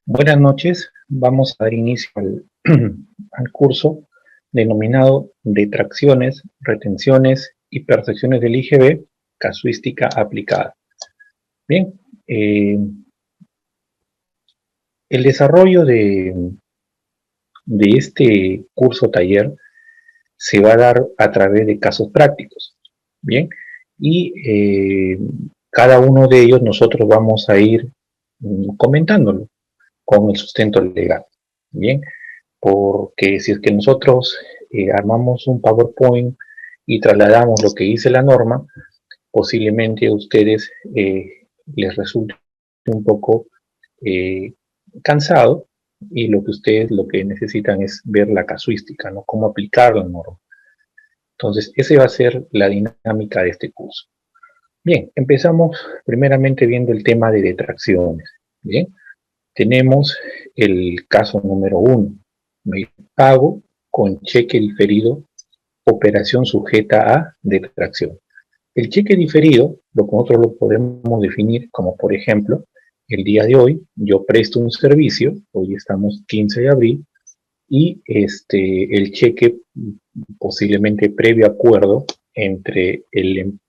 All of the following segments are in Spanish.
Buenas noches, vamos a dar inicio al curso denominado Detracciones, Retenciones y Percepciones del IGB, Casuística Aplicada. Bien, el desarrollo de este curso taller se va a dar a través de casos prácticos. Bien, y cada uno de ellos nosotros vamos a ir comentándolo con el sustento legal. Bien, porque si es que nosotros armamos un PowerPoint y trasladamos lo que dice la norma, posiblemente a ustedes les resulte un poco eh, cansado, y lo que ustedes lo que necesitan es ver la casuística, ¿no? Cómo aplicar la norma. Entonces, esa va a ser la dinámica de este curso. Bien, empezamos primeramente viendo el tema de detracciones. Bien, tenemos el caso número 1. Pago con cheque diferido, operación sujeta a detracción. El cheque diferido, lo que nosotros lo podemos definir como, por ejemplo, el día de hoy yo presto un servicio, hoy estamos 15 de abril, y el cheque, posiblemente previo acuerdo entre, en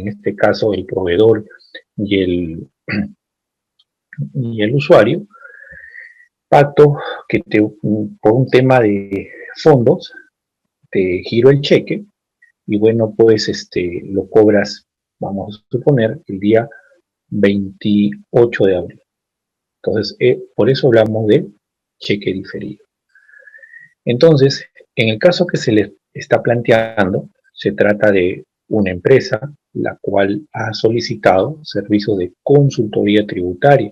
este caso, el proveedor y el usuario, pacto que por un tema de fondos te giro el cheque y bueno, pues lo cobras, vamos a suponer, el día 28 de abril. Entonces, por eso hablamos de cheque diferido. Entonces, en el caso que se les está planteando, se trata de una empresa la cual ha solicitado servicios de consultoría tributaria.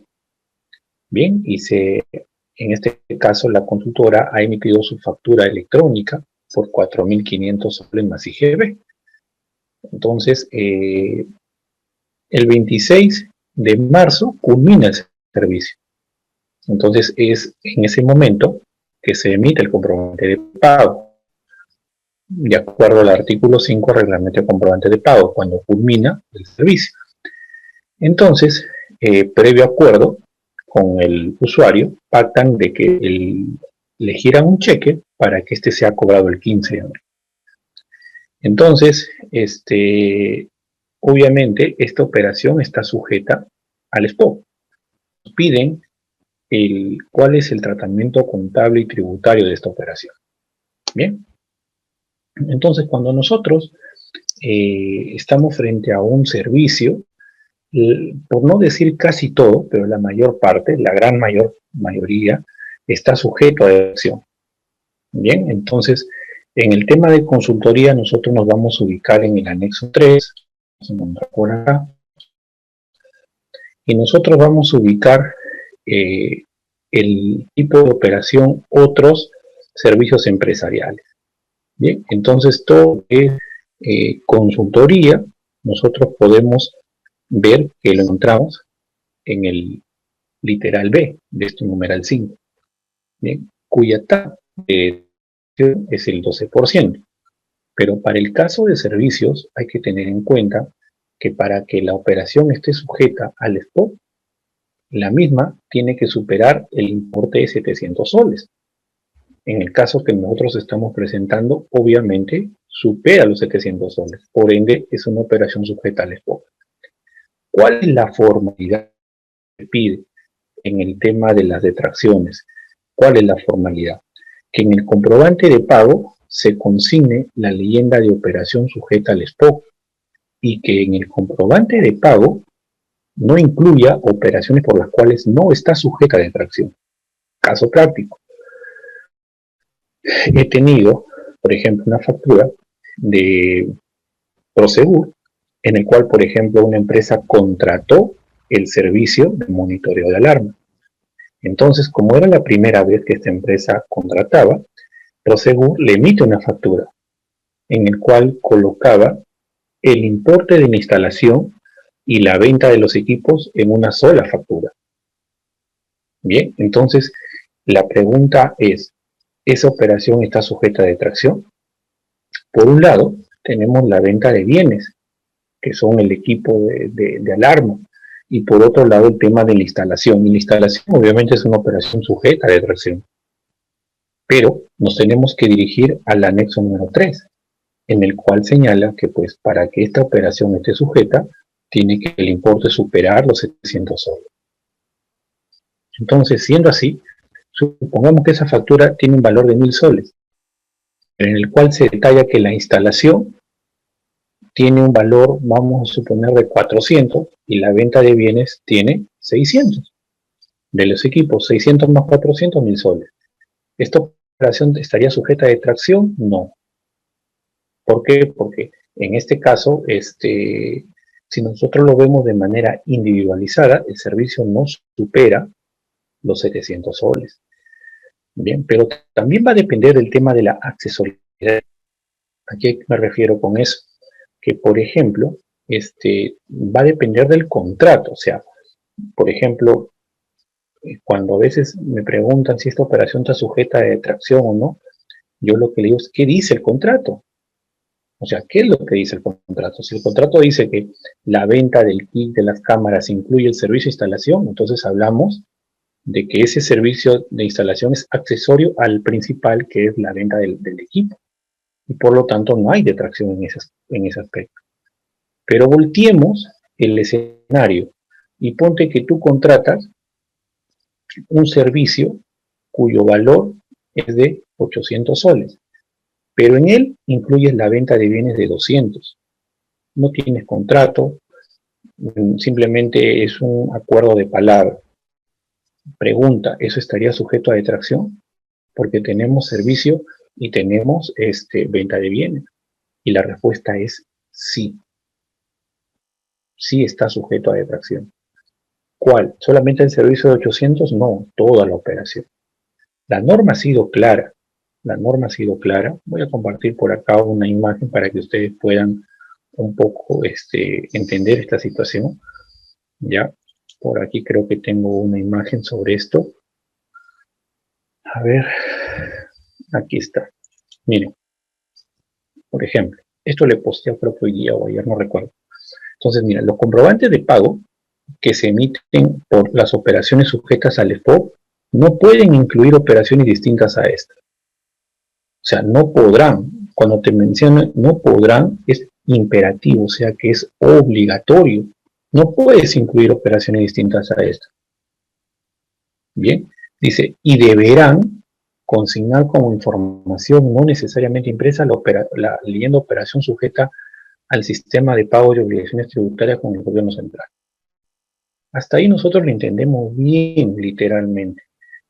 Bien, en este caso la consultora ha emitido su factura electrónica por 4.500 soles más IGB. Entonces, el 26 de marzo culmina el servicio. Entonces, es en ese momento que se emite el comprobante de pago, de acuerdo al artículo 5 del reglamento de comprobante de pago, cuando culmina el servicio. Entonces, previo acuerdo con el usuario, pactan de que le giran un cheque para que este sea cobrado el 15 de abril. Entonces, obviamente, esta operación está sujeta al SPOP. Nos piden cuál es el tratamiento contable y tributario de esta operación. Bien, entonces cuando nosotros estamos frente a un servicio, por no decir casi todo, pero la mayor parte, la gran mayoría, está sujeto a deducción. Bien, entonces, en el tema de consultoría, nosotros nos vamos a ubicar en el anexo 3, por acá, y nosotros vamos a ubicar el tipo de operación, otros servicios empresariales. Bien, entonces todo es consultoría, nosotros podemos ver que lo encontramos en el literal B de este numeral 5, ¿bien? Cuya tasa de es el 12%. Pero para el caso de servicios hay que tener en cuenta que para que la operación esté sujeta al SPOP, la misma tiene que superar el importe de 700 soles. En el caso que nosotros estamos presentando, obviamente supera los 700 soles. Por ende, es una operación sujeta al SPOP. ¿Cuál es la formalidad que pide en el tema de las detracciones? ¿Cuál es la formalidad? Que en el comprobante de pago se consigne la leyenda de operación sujeta al SPOP y que en el comprobante de pago no incluya operaciones por las cuales no está sujeta a detracción. Caso práctico. He tenido, por ejemplo, una factura de Prosegur en el cual, por ejemplo, una empresa contrató el servicio de monitoreo de alarma. Entonces, como era la primera vez que esta empresa contrataba, Prosegur le emite una factura en el cual colocaba el importe de la instalación y la venta de los equipos en una sola factura. Bien, entonces la pregunta es, ¿esa operación está sujeta a detracción? Por un lado, tenemos la venta de bienes, que son el equipo de alarma, y por otro lado el tema de la instalación. Y la instalación obviamente es una operación sujeta de tracción, pero nos tenemos que dirigir al anexo número 3, en el cual señala que pues para que esta operación esté sujeta, tiene que el importe superar los 700 soles. Entonces, siendo así, supongamos que esa factura tiene un valor de 1000 soles, en el cual se detalla que la instalación tiene un valor, vamos a suponer, de 400 y la venta de bienes tiene 600. De los equipos, 600 más 400, 1000 soles. ¿Esta operación estaría sujeta a detracción? No. ¿Por qué? Porque en este caso, si nosotros lo vemos de manera individualizada, el servicio no supera los 700 soles. Bien, pero también va a depender del tema de la accesoriedad. ¿A qué me refiero con eso? Que, por ejemplo, va a depender del contrato. O sea, por ejemplo, cuando a veces me preguntan si esta operación está sujeta a detracción o no, yo lo que le digo es, ¿qué dice el contrato? O sea, ¿qué es lo que dice el contrato? Si el contrato dice que la venta del kit de las cámaras incluye el servicio de instalación, entonces hablamos de que ese servicio de instalación es accesorio al principal, que es la venta del equipo. Y por lo tanto no hay detracción en ese aspecto. Pero volteemos el escenario y ponte que tú contratas un servicio cuyo valor es de 800 soles, pero en él incluyes la venta de bienes de 200. No tienes contrato, simplemente es un acuerdo de palabra. Pregunta, ¿eso estaría sujeto a detracción? Porque tenemos servicio y tenemos venta de bienes. Y la respuesta es sí. Sí está sujeto a detracción. ¿Cuál? ¿Solamente el servicio de 800? No, toda la operación. La norma ha sido clara. La norma ha sido clara. Voy a compartir por acá una imagen para que ustedes puedan un poco entender esta situación. Ya, por aquí creo que tengo una imagen sobre esto. A ver, aquí está. Miren, por ejemplo, esto le posteé creo que hoy día o ayer, no recuerdo. Entonces, mira, los comprobantes de pago que se emiten por las operaciones sujetas al FOB no pueden incluir operaciones distintas a esta. O sea, no podrán. Cuando te mencionan no podrán, es imperativo, o sea que es obligatorio. No puedes incluir operaciones distintas a esta. Bien, dice, y deberán consignar como información no necesariamente impresa la leyenda operación sujeta al sistema de pago de obligaciones tributarias con el gobierno central. Hasta ahí nosotros lo entendemos bien, literalmente.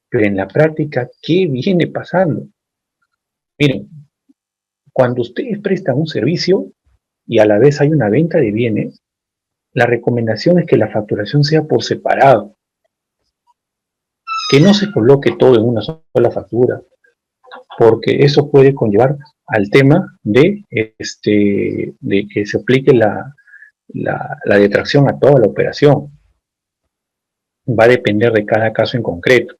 Pero en la práctica, ¿qué viene pasando? Miren, cuando ustedes prestan un servicio y a la vez hay una venta de bienes, la recomendación es que la facturación sea por separado. Que no se coloque todo en una sola factura, porque eso puede conllevar al tema de que se aplique la detracción a toda la operación. Va a depender de cada caso en concreto.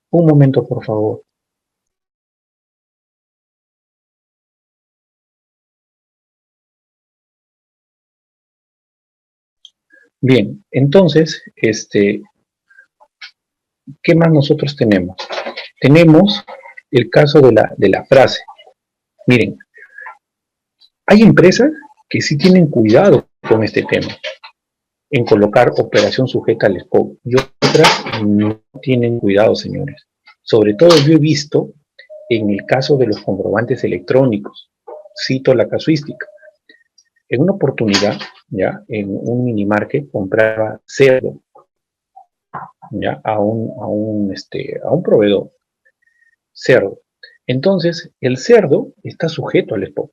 Un momento, por favor. Bien, entonces, ¿qué más nosotros tenemos? Tenemos el caso de la frase. Miren, hay empresas que sí tienen cuidado con este tema, en colocar operación sujeta al scope, y otras no tienen cuidado, señores. Sobre todo yo he visto en el caso de los comprobantes electrónicos. Cito la casuística. En una oportunidad, ya, en un minimarket compraba cerdo, ya, a un proveedor, cerdo. Entonces, el cerdo está sujeto al SPOP,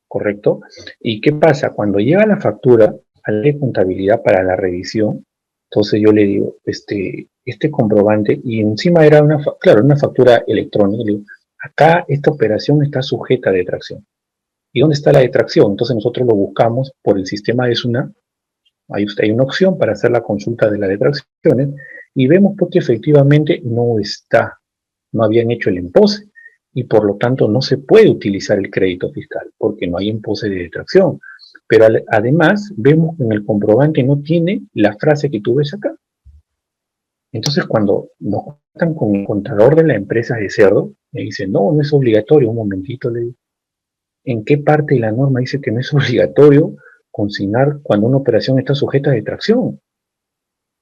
¿correcto? ¿Y qué pasa? Cuando llega la factura a la contabilidad para la revisión, entonces yo le digo, este comprobante, y encima era una factura electrónica, le digo, acá esta operación está sujeta a detracción. ¿Y dónde está la detracción? Entonces nosotros lo buscamos por el sistema de SUNAT. Hay una opción para hacer la consulta de las detracciones y vemos porque efectivamente no está. no habían hecho el EMPOSE y por lo tanto no se puede utilizar el crédito fiscal porque no hay EMPOSE de detracción. Pero además vemos que en el comprobante no tiene la frase que tú ves acá. Entonces cuando nos contactan con el contador de la empresa de cerdo, me dice, no, no es obligatorio, un momentito, le digo. ¿En qué parte de la norma dice que no es obligatorio consignar cuando una operación está sujeta a detracción?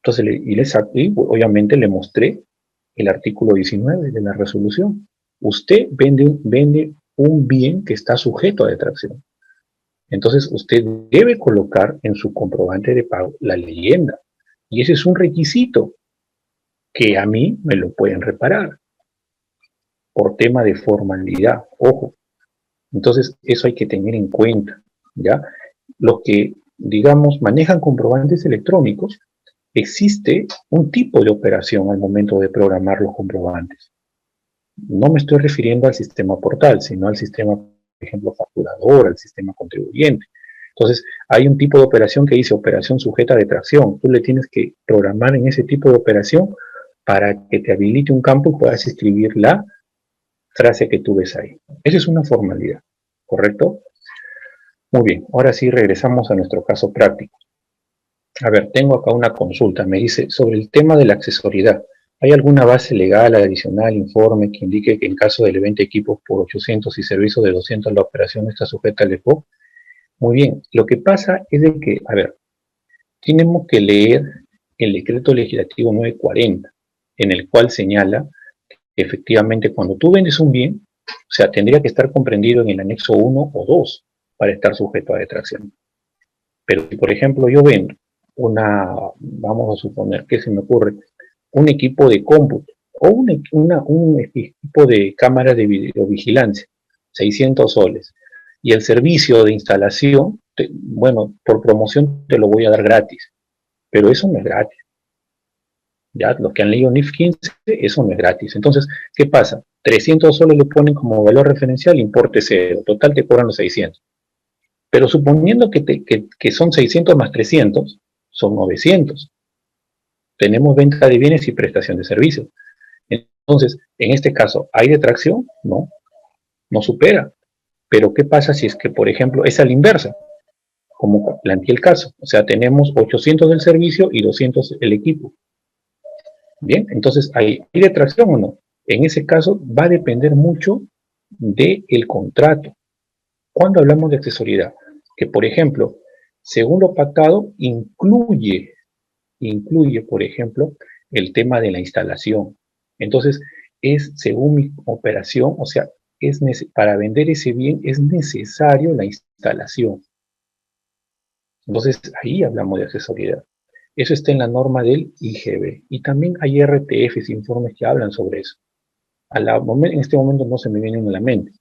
Entonces, y obviamente le mostré el artículo 19 de la resolución. Usted vende un bien que está sujeto a detracción. Entonces, usted debe colocar en su comprobante de pago la leyenda. Y ese es un requisito que a mí me lo pueden reparar por tema de formalidad. Ojo. Entonces, eso hay que tener en cuenta, ¿ya? Los que, digamos, manejan comprobantes electrónicos, existe un tipo de operación al momento de programar los comprobantes. No me estoy refiriendo al sistema portal, sino al sistema, por ejemplo, facturador, al sistema contribuyente. Entonces, hay un tipo de operación que dice operación sujeta a detracción. Tú le tienes que programar en ese tipo de operación para que te habilite un campo y puedas escribir la frase que tú ves ahí. Esa es una formalidad, ¿correcto? Muy bien, ahora sí regresamos a nuestro caso práctico. A ver, tengo acá una consulta, me dice, sobre el tema de la accesoriedad. ¿Hay alguna base legal adicional, informe, que indique que en caso del evento equipos por 800 y servicios de 200 la operación está sujeta al EFOP? Muy bien, lo que pasa es de que, a ver, tenemos que leer el decreto legislativo 940, en el cual señala que efectivamente cuando tú vendes un bien, o sea, tendría que estar comprendido en el anexo 1 o 2 para estar sujeto a detracción. Pero si, por ejemplo, yo vendo vamos a suponer que se me ocurre, un equipo de cómputo o un equipo de cámaras de videovigilancia, 600 soles, y el servicio de instalación, bueno, por promoción te lo voy a dar gratis, pero eso no es gratis. Ya, los que han leído NIF 15, eso no es gratis. Entonces, ¿qué pasa? 300 soles le ponen como valor referencial, importe cero, total te cobran los 600. Pero suponiendo que son 600 más 300, son 900. Tenemos venta de bienes y prestación de servicios. Entonces, en este caso, ¿hay detracción? No, no supera. Pero ¿qué pasa si es que, por ejemplo, es a la inversa? Como planteé el caso. O sea, tenemos 800 del servicio y 200 el equipo. Bien, entonces, ¿hay detracción o no? En ese caso, va a depender mucho del contrato. Cuando hablamos de accesoriedad, que por ejemplo, según lo pactado, incluye, por ejemplo, el tema de la instalación. Entonces, es según mi operación, o sea, para vender ese bien es necesario la instalación. Entonces, ahí hablamos de accesoriedad. Eso está en la norma del IGB. Y también hay RTFs, informes que hablan sobre eso. En este momento no se me vienen a la mente,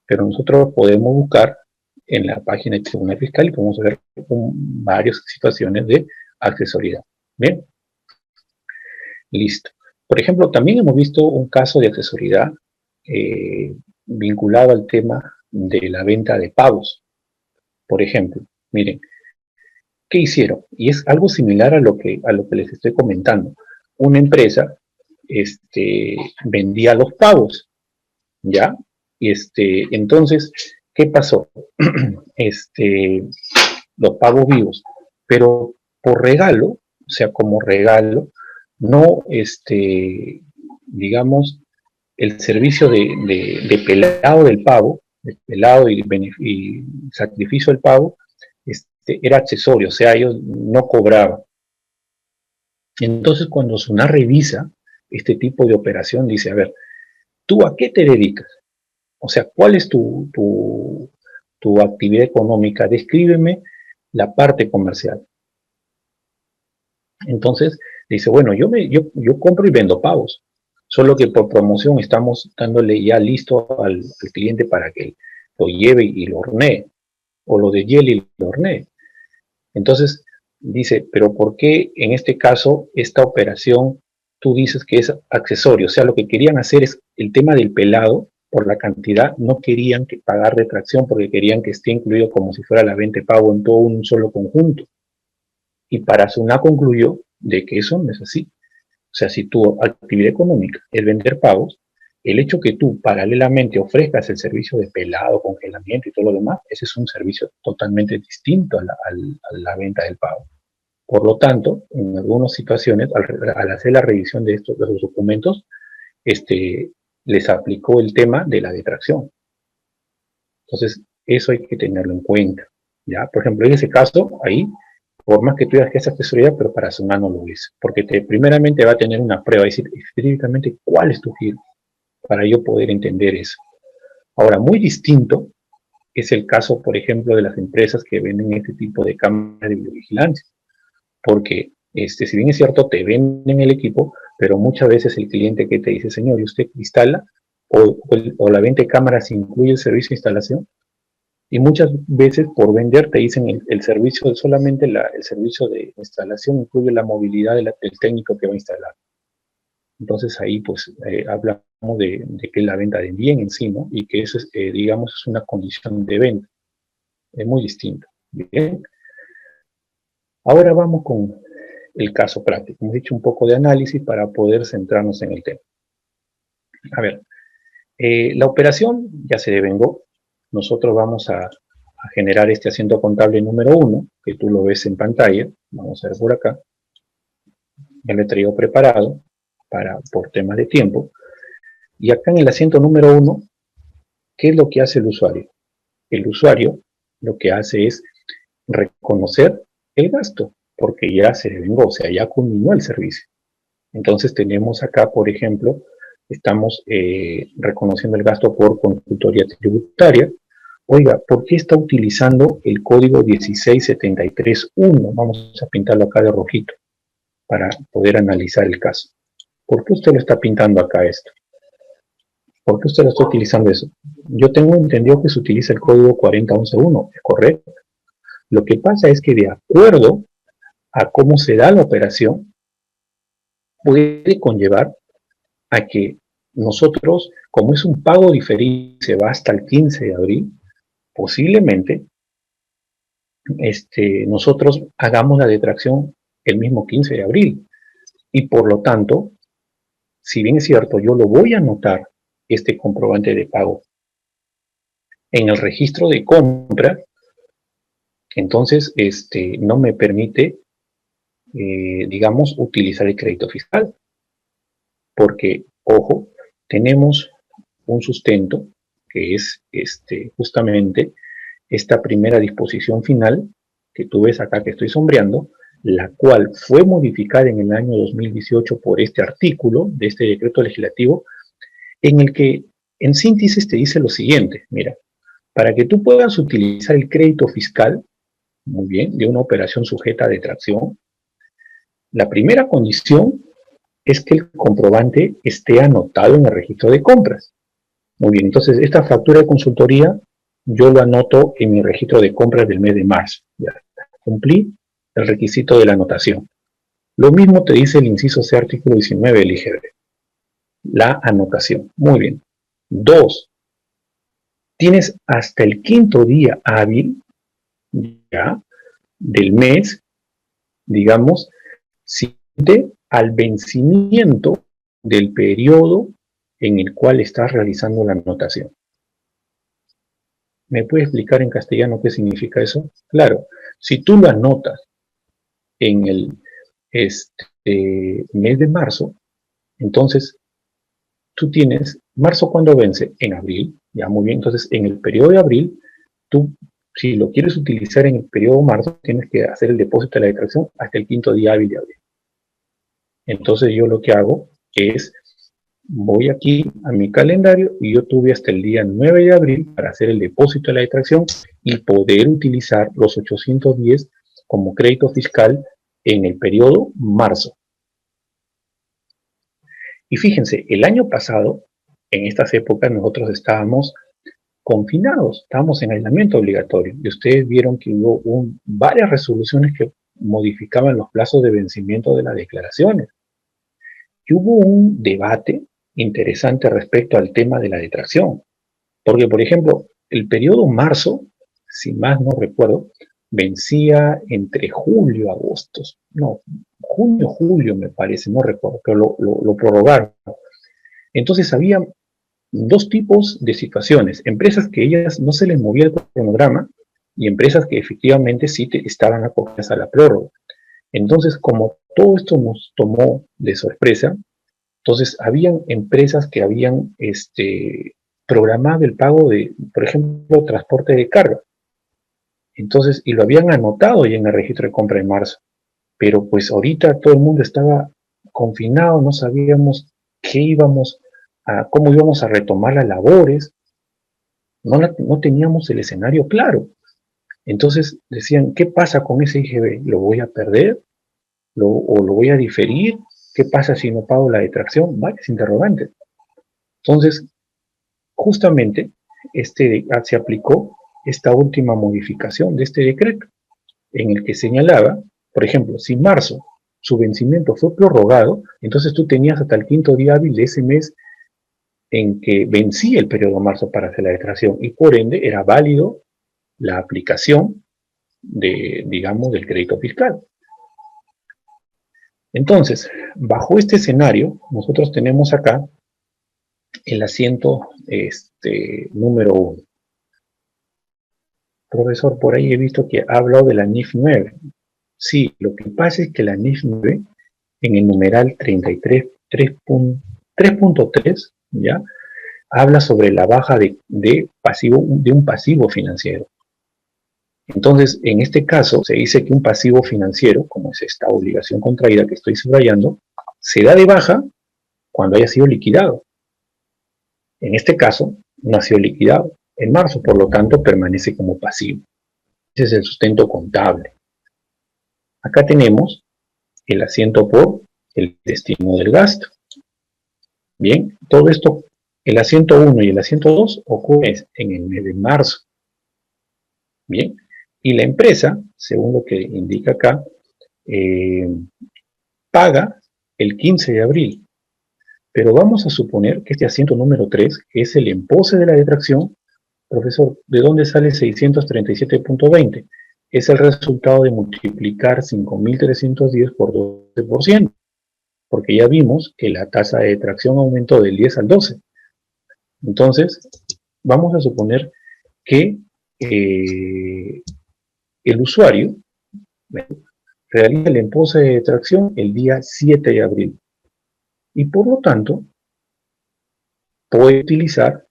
pero nosotros podemos buscar en la página del Tribunal Fiscal y podemos ver varias situaciones de accesoriedad. Bien, listo. Por ejemplo, también hemos visto un caso de accesoriedad vinculado al tema de la venta de pavos. Por ejemplo, miren, ¿qué hicieron? Y es algo similar a lo que les estoy comentando. Una empresa vendía los pavos, ¿ya? Entonces, ¿qué pasó? Los pavos vivos, pero por regalo, o sea, como regalo, no, digamos, el servicio de pelado del pavo, de pelado y sacrificio del pavo, era accesorio, o sea, ellos no cobraban. Entonces, cuando SUNAT revisa este tipo de operación, dice, a ver, ¿tú a qué te dedicas? O sea, ¿cuál es tu actividad económica? Descríbeme la parte comercial. Entonces, dice, bueno, yo compro y vendo pavos, solo que por promoción estamos dándole ya listo al cliente para que lo lleve y lo hornee, o lo de hielo y lo hornee. Entonces, dice, pero ¿por qué en este caso esta operación tú dices que es accesorio? O sea, lo que querían hacer es el tema del pelado, por la cantidad, no querían pagar retracción porque querían que esté incluido como si fuera la venta de pago en todo un solo conjunto. Y para SUNAT concluyó de que eso no es así. O sea, si tu actividad económica es vender pagos, el hecho que tú paralelamente ofrezcas el servicio de pelado, congelamiento y todo lo demás, ese es un servicio totalmente distinto a la venta del pago. Por lo tanto, en algunas situaciones, al hacer la revisión de los documentos, les aplicó el tema de la detracción. Entonces, eso hay que tenerlo en cuenta. ¿Ya? Por ejemplo, en ese caso, ahí, por más que tú digas que es asesoría, pero para su mano lo es. Porque primeramente va a tener una prueba, es decir, específicamente cuál es tu giro, para yo poder entender eso. Ahora, muy distinto es el caso, por ejemplo, de las empresas que venden este tipo de cámaras de videovigilancia. Porque, si bien es cierto, te venden el equipo, pero muchas veces el cliente que te dice, señor, ¿y usted instala? O la venta de cámaras incluye el servicio de instalación. Y muchas veces por vender te dicen el servicio, solamente el servicio de instalación incluye la movilidad del técnico que va a instalar. Entonces ahí pues hablamos de que es la venta de bien en sí, ¿no? Y que eso es, digamos, es una condición de venta. Es muy distinto. Bien. Ahora vamos con el caso práctico. Hemos hecho un poco de análisis para poder centrarnos en el tema. A ver, la operación ya se devengó. Nosotros vamos a generar este asiento contable número 1, que tú lo ves en pantalla. Vamos a ver por acá. Ya lo he traído preparado por temas de tiempo. Y acá en el asiento número 1, ¿qué es lo que hace el usuario? El usuario lo que hace es reconocer el gasto, porque ya se devengó, o sea, ya culminó el servicio. Entonces tenemos acá, por ejemplo, estamos reconociendo el gasto por consultoría tributaria. Oiga, ¿por qué está utilizando el código 16731? Vamos a pintarlo acá de rojito para poder analizar el caso. ¿Por qué usted lo está pintando acá esto? ¿Por qué usted lo está utilizando eso? Yo tengo entendido que se utiliza el código 40111, ¿es correcto? Lo que pasa es que de acuerdo a cómo se da la operación, puede conllevar a que nosotros, como es un pago diferido, se va hasta el 15 de abril, posiblemente nosotros hagamos la detracción el mismo 15 de abril. Y por lo tanto, si bien es cierto, yo lo voy a anotar, este comprobante de pago, en el registro de compra, entonces no me permite, digamos, utilizar el crédito fiscal. Porque, ojo, tenemos un sustento que es justamente esta primera disposición final que tú ves acá que estoy sombreando, la cual fue modificada en el año 2018 por este artículo de este decreto legislativo, en el que en síntesis te dice lo siguiente: mira, para que tú puedas utilizar el crédito fiscal, muy bien, de una operación sujeta a detracción, la primera condición es que el comprobante esté anotado en el registro de compras. Muy bien, entonces esta factura de consultoría yo lo anoto en mi registro de compras del mes de marzo. Ya cumplí el requisito de la anotación. Lo mismo te dice el inciso C, artículo 19 del IGB. La anotación. Muy bien. 2. Tienes hasta el quinto día hábil ya del mes, digamos, siguiente al vencimiento del periodo en el cual estás realizando la anotación. ¿Me puede explicar en castellano qué significa eso? Claro, si tú lo anotas en el mes de marzo, entonces tú tienes, ¿marzo cuándo vence? En abril, ya muy bien, entonces en el periodo de abril, tú, si lo quieres utilizar en el periodo de marzo, tienes que hacer el depósito de la declaración hasta el quinto día hábil de abril. Entonces yo lo que hago es, voy aquí a mi calendario y yo tuve hasta el día 9 de abril para hacer el depósito de la detracción y poder utilizar los 810 como crédito fiscal en el periodo marzo. Y fíjense, el año pasado, en estas épocas, nosotros estábamos confinados, estábamos en aislamiento obligatorio. Y ustedes vieron que hubo varias resoluciones que modificaban los plazos de vencimiento de las declaraciones. Y hubo un debate interesante respecto al tema de la detracción. Porque, por ejemplo, el periodo marzo, si más no recuerdo, vencía entre julio, agosto, no, junio, julio me parece, no recuerdo, pero lo prorrogaron. Entonces había dos tipos de situaciones. Empresas que ellas no se les movía el cronograma y empresas que efectivamente sí estaban acogidas a la prórroga. Entonces, como todo esto nos tomó de sorpresa, entonces habían empresas que habían programado el pago de, por ejemplo, transporte de carga. Entonces, y lo habían anotado ya en el registro de compra en marzo. Pero pues ahorita todo el mundo estaba confinado, no sabíamos cómo íbamos a retomar las labores, no teníamos el escenario claro. Entonces decían, ¿qué pasa con ese IGB? ¿Lo voy a perder? ¿O lo voy a diferir? ¿Qué pasa si no pago la detracción? Varios interrogantes. Entonces, justamente se aplicó esta última modificación de este decreto, en el que señalaba, por ejemplo, si marzo su vencimiento fue prorrogado, entonces tú tenías hasta el quinto día hábil de ese mes en que vencía el periodo de marzo para hacer la declaración y por ende era válido la aplicación digamos, del crédito fiscal. Entonces, bajo este escenario, nosotros tenemos acá el asiento número 1. Profesor, por ahí he visto que ha hablado de la NIF 9. Sí, lo que pasa es que la NIF 9, en el numeral 33, 3.3, ¿ya? Habla sobre la baja de un pasivo financiero. Entonces, en este caso, se dice que un pasivo financiero, como es esta obligación contraída que estoy subrayando, se da de baja cuando haya sido liquidado. En este caso, no ha sido liquidado en marzo, por lo tanto, permanece como pasivo. Ese es el sustento contable. Acá tenemos el asiento por el destino del gasto. Bien, todo esto, el asiento 1 y el asiento 2 ocurre en el mes de marzo. Bien, y la empresa, según lo que indica acá, paga el 15 de abril. Pero vamos a suponer que este asiento número 3, que es el empose de la detracción, profesor, ¿de dónde sale 637.20? Es el resultado de multiplicar 5.310 por 12%, porque ya vimos que la tasa de detracción aumentó del 10 al 12. Entonces, vamos a suponer que el usuario realiza el empose de detracción el día 7 de abril y por lo tanto puede utilizar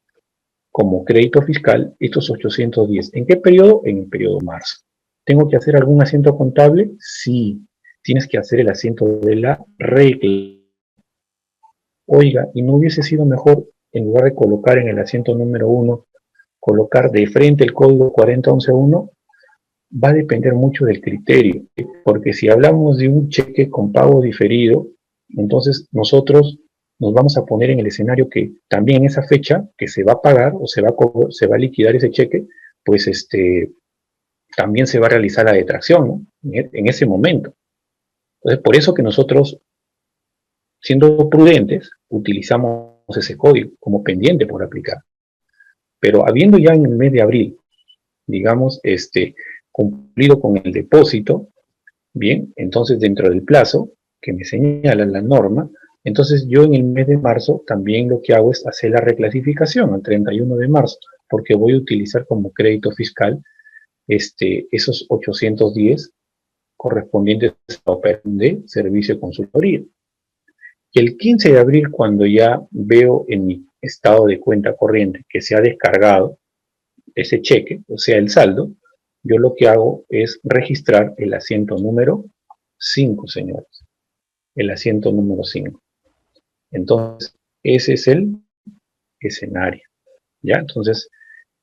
como crédito fiscal estos 810. ¿En qué periodo? En el periodo marzo. ¿Tengo que hacer algún asiento contable? Sí. Tienes que hacer el asiento de la regla. Oiga, ¿y no hubiese sido mejor, en lugar de colocar en el asiento número 1, colocar de frente el código 40111? Va a depender mucho del criterio, porque si hablamos de un cheque con pago diferido, entonces nosotros nos vamos a poner en el escenario que también en esa fecha que se va a pagar o se va a liquidar ese cheque, pues también se va a realizar la detracción, ¿no? En ese momento. Entonces, por eso que nosotros, siendo prudentes, utilizamos ese código como pendiente por aplicar. Pero habiendo ya en el mes de abril, digamos, cumplido con el depósito, bien, entonces dentro del plazo que me señala la norma, entonces yo en el mes de marzo también lo que hago es hacer la reclasificación al 31 de marzo, porque voy a utilizar como crédito fiscal esos 810 correspondientes a operación de servicio de consultoría. Y el 15 de abril, cuando ya veo en mi estado de cuenta corriente que se ha descargado ese cheque, o sea, el saldo, yo lo que hago es registrar el asiento número 5, señores. El asiento número 5. Entonces, ese es el escenario. ¿Ya? Entonces,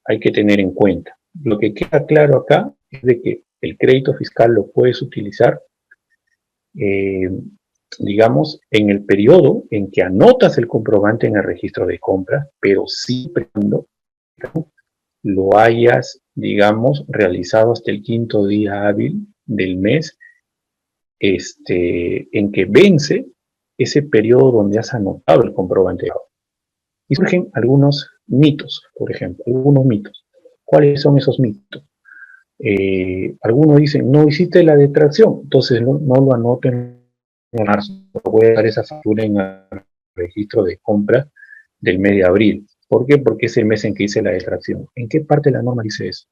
hay que tener en cuenta. Lo que queda claro acá es de que el crédito fiscal lo puedes utilizar, digamos, en el periodo en que anotas el comprobante en el registro de compras, pero siempre cuando lo hayas, digamos, realizado hasta el quinto día hábil del mes en que vence ese periodo donde has anotado el comprobante. Y surgen algunos mitos, por ejemplo, algunos mitos. ¿Cuáles son esos mitos? Algunos dicen, no hiciste la detracción, entonces no lo anoten en marzo, voy a dar esa factura en el registro de compra del mes de abril. ¿Por qué? Porque es el mes en que hice la detracción. ¿En qué parte de la norma dice eso?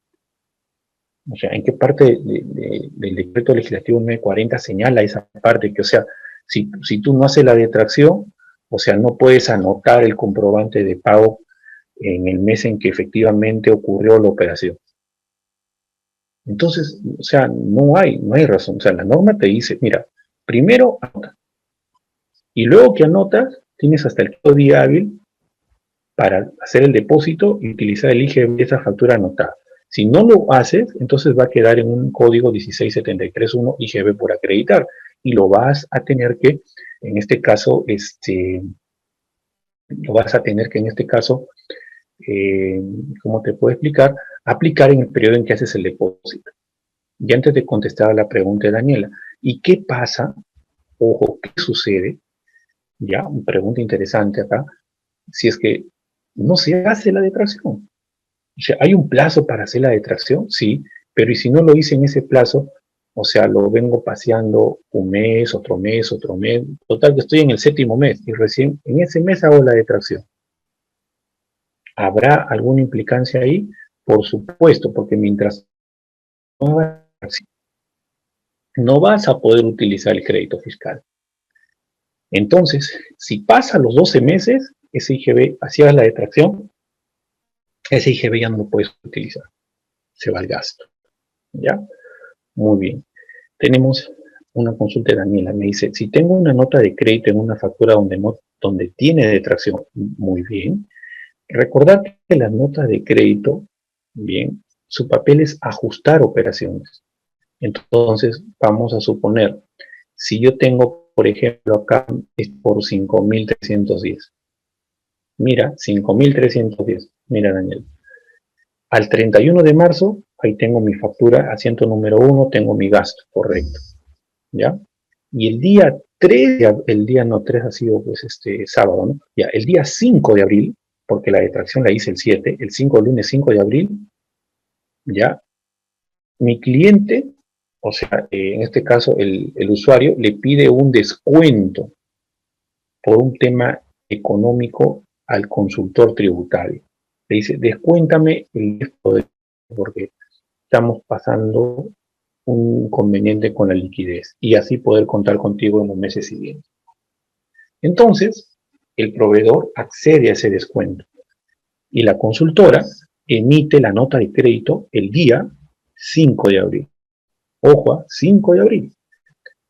O sea, ¿en qué parte del decreto legislativo 940 señala esa parte? Que, o sea, si tú no haces la detracción, o sea, no puedes anotar el comprobante de pago en el mes en que efectivamente ocurrió la operación. Entonces, o sea, no hay razón. O sea, la norma te dice, mira, primero anota. Y luego que anotas, tienes hasta el quinto día hábil para hacer el depósito y utilizar el IGB de esa factura anotada. Si no lo haces, entonces va a quedar en un código 16731 IGB por acreditar y lo vas a tener que, en este caso, ¿cómo te puedo explicar? Aplicar en el periodo en que haces el depósito. Y antes de contestar a la pregunta de Daniela, ¿y qué pasa? Ojo, ¿qué sucede? Ya, una pregunta interesante acá. Si es que no se hace la detracción. O sea, ¿hay un plazo para hacer la detracción? Sí, pero ¿y si no lo hice en ese plazo? O sea, lo vengo paseando un mes, otro mes, otro mes. Total, que estoy en el séptimo mes y recién en ese mes hago la detracción. ¿Habrá alguna implicancia ahí? Por supuesto, porque mientras no vas a poder utilizar el crédito fiscal. Entonces, si pasa los 12 meses, ese IGB, hacías la detracción, ese IGB ya no lo puedes utilizar. Se va al gasto. ¿Ya? Muy bien. Tenemos una consulta de Daniela. Me dice, si tengo una nota de crédito en una factura donde tiene detracción, muy bien. Recordad que la nota de crédito, bien, su papel es ajustar operaciones. Entonces, vamos a suponer, si yo tengo, por ejemplo, acá es por 5.310. Mira, 5.310. Mira, Daniel. Al 31 de marzo, ahí tengo mi factura, asiento número 1, tengo mi gasto, correcto. ¿Ya? Y el día 3, el día no 3 ha sido pues sábado, ¿no? Ya, el día 5 de abril, porque la detracción la hice el 7, el 5, lunes 5 de abril, ya, mi cliente, o sea, en este caso el usuario, le pide un descuento por un tema económico al consultor tributario. Le dice, descuéntame el esto porque estamos pasando un inconveniente con la liquidez y así poder contar contigo en los meses siguientes. Entonces, el proveedor accede a ese descuento y la consultora emite la nota de crédito el día 5 de abril. Ojo, 5 de abril.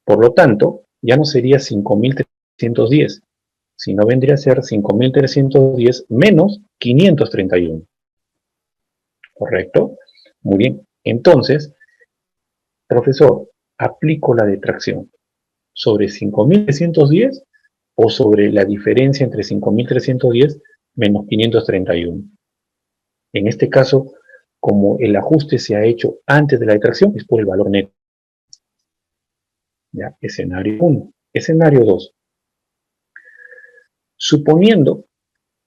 Por lo tanto, ya no sería 5.310, sino vendría a ser 5.310 menos 531. ¿Correcto? Muy bien. Entonces, profesor, aplico la detracción sobre 5.310 o sobre la diferencia entre 5.310 menos 531. En este caso, como el ajuste se ha hecho antes de la detracción, es por el valor neto. ¿Ya? Escenario 1. Escenario 2. Suponiendo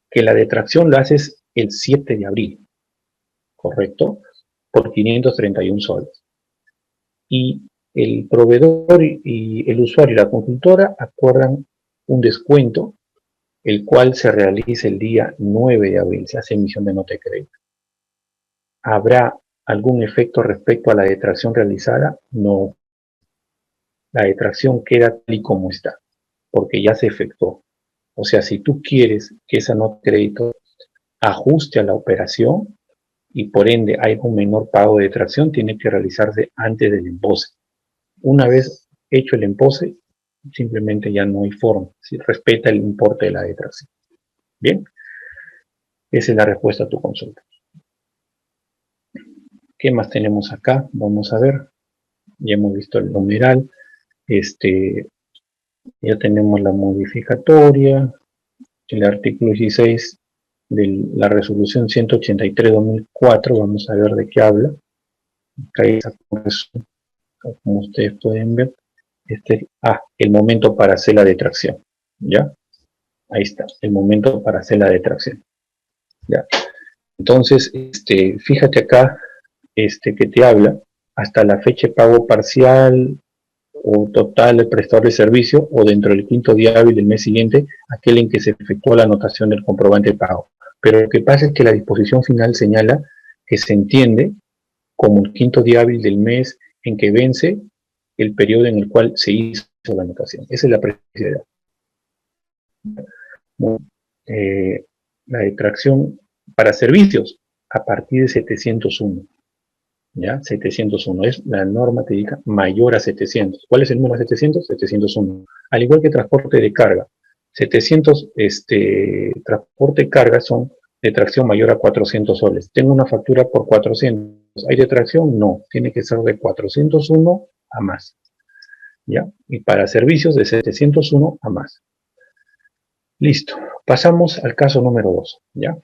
que la detracción la haces el 7 de abril, ¿correcto? Por 531 soles. Y el proveedor y el usuario y la consultora acuerdan un descuento, el cual se realiza el día 9 de abril, se hace emisión de nota de crédito. ¿Habrá algún efecto respecto a la detracción realizada? No. La detracción queda tal y como está, porque ya se efectuó. O sea, si tú quieres que esa nota de crédito ajuste a la operación y por ende hay un menor pago de detracción, tiene que realizarse antes del empose. Una vez hecho el empose, simplemente ya no hay forma. Si respeta el importe de la detracción. Bien, esa es la respuesta a tu consulta. ¿Qué más tenemos acá? Vamos a ver. Ya hemos visto el numeral. Ya tenemos la modificatoria, el artículo 16 de la resolución 183/2004. Vamos a ver de qué habla. Acá hay esa corrección, como ustedes pueden ver. El momento para hacer la detracción. ¿Ya? Ahí está, el momento para hacer la detracción. ¿Ya? Entonces, fíjate acá que te habla hasta la fecha de pago parcial o total del prestador de servicio o dentro del quinto día hábil del mes siguiente, aquel en que se efectuó la anotación del comprobante de pago. Pero lo que pasa es que la disposición final señala que se entiende como el quinto día hábil del mes en que vence el periodo en el cual se hizo la anotación. Esa es la precisión. La detracción para servicios a partir de 701. ¿Ya? 701 es la norma técnica mayor a 700. ¿Cuál es el número 700? 701. Al igual que transporte de carga. 700 transporte de carga son de tracción mayor a 400 soles. Tengo una factura por 400. ¿Hay detracción? No. Tiene que ser de 401 a más. ¿Ya? Y para servicios de 701 a más. Listo. Pasamos al caso número 2. ¿Ya?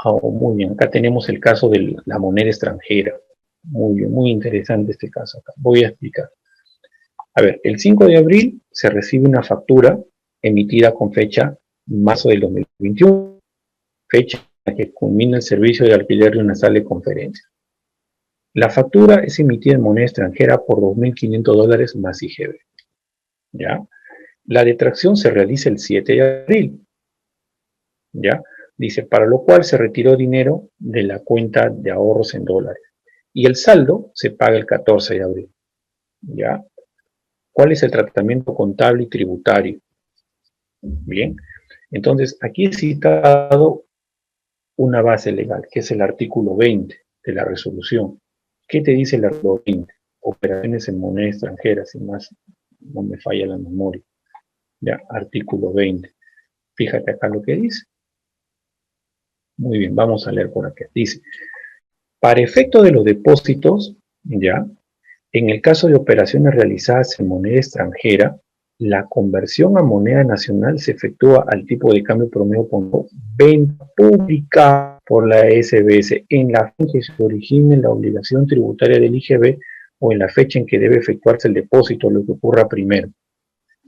Oh, muy bien. Acá tenemos el caso de la moneda extranjera. Muy bien, muy interesante este caso acá. Voy a explicar. A ver, el 5 de abril se recibe una factura emitida con fecha marzo del 2021, fecha en la que culmina el servicio de alquiler de una sala de conferencia. La factura es emitida en moneda extranjera por $2.500 más IGB. ¿Ya? La detracción se realiza el 7 de abril. ¿Ya? Dice, para lo cual se retiró dinero de la cuenta de ahorros en dólares. Y el saldo se paga el 14 de abril. ¿Ya? ¿Cuál es el tratamiento contable y tributario? Bien, entonces aquí he citado una base legal, que es el artículo 20 de la resolución. ¿Qué te dice el artículo 20? Operaciones en moneda extranjera, si más no me falla la memoria. Ya, artículo 20. Fíjate acá lo que dice. Muy bien, vamos a leer por acá. Dice, para efecto de los depósitos, ya, en el caso de operaciones realizadas en moneda extranjera, la conversión a moneda nacional se efectúa al tipo de cambio promedio por venta pública por la SBS en la fecha en que se origine la obligación tributaria del IGB o en la fecha en que debe efectuarse el depósito, lo que ocurra primero.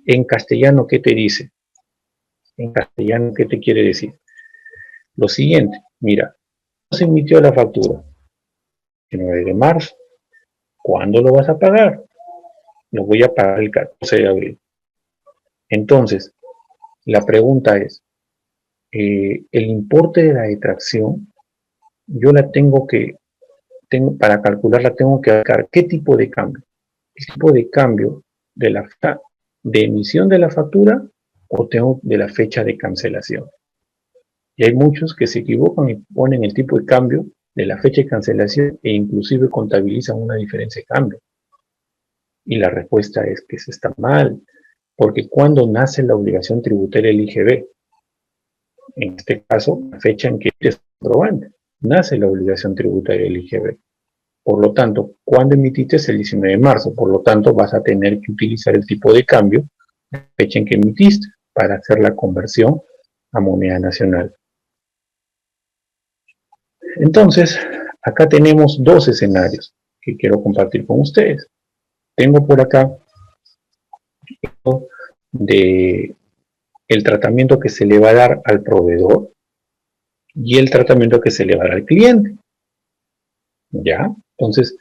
En castellano, ¿qué te dice? En castellano, ¿qué te quiere decir? Lo siguiente, mira, se emitió la factura el 9 de marzo. ¿Cuándo lo vas a pagar? Lo voy a pagar el 14 de abril. Entonces, la pregunta es, el importe de la detracción, yo la para calcularla tengo que sacar qué tipo de cambio. El tipo de cambio de la de emisión de la factura o tengo de la fecha de cancelación. Y hay muchos que se equivocan y ponen el tipo de cambio de la fecha de cancelación e inclusive contabilizan una diferencia de cambio. Y la respuesta es que eso está mal, porque cuando nace la obligación tributaria del IGB, en este caso, la fecha en que es comprobante, nace la obligación tributaria del IGB. Por lo tanto, cuando emitiste es el 19 de marzo, por lo tanto vas a tener que utilizar el tipo de cambio, la fecha en que emitiste, para hacer la conversión a moneda nacional. Entonces, acá tenemos dos escenarios que quiero compartir con ustedes. Tengo por acá de el tratamiento que se le va a dar al proveedor y el tratamiento que se le va a dar al cliente. ¿Ya? Entonces,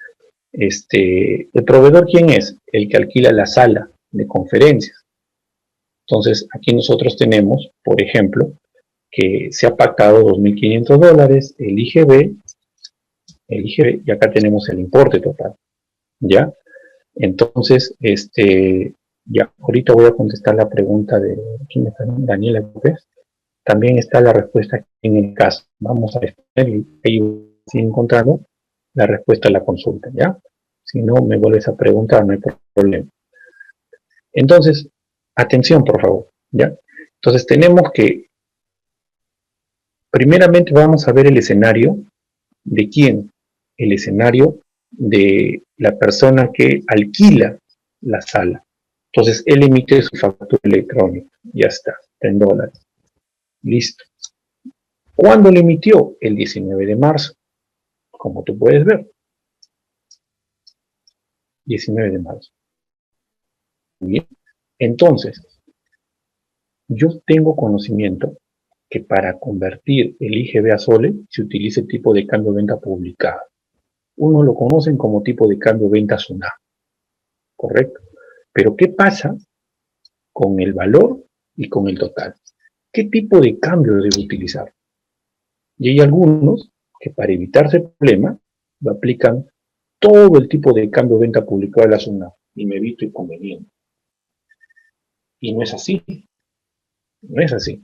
el proveedor, ¿quién es? El que alquila la sala de conferencias. Entonces, aquí nosotros tenemos, por ejemplo, que se ha pactado $2.500, el IGB, y acá tenemos el importe total. ¿Ya? Entonces, ya, ahorita voy a contestar la pregunta de, ¿quién está? Daniela López. También está la respuesta en el caso. Vamos a ver y ahí estoy encontrando la respuesta a la consulta, ¿ya? Si no, me vuelves a preguntar, no hay problema. Entonces, atención, por favor, ¿ya? Entonces, tenemos que, primeramente vamos a ver el escenario de quién. El escenario de la persona que alquila la sala. Entonces, él emite su factura electrónica. Ya está, $10. Listo. ¿Cuándo lo emitió? El 19 de marzo. Como tú puedes ver. 19 de marzo. Bien. Entonces, yo tengo conocimiento que para convertir el IGB a soles se utiliza el tipo de cambio de venta publicado. Unos lo conocen como tipo de cambio de venta SUNAT. ¿Correcto? Pero ¿qué pasa con el valor y con el total? ¿qué tipo de cambio debo utilizar? Y hay algunos que para evitarse el problema lo aplican todo el tipo de cambio de venta publicado de la SUNAT y me evito inconveniente. Y no es así, no es así.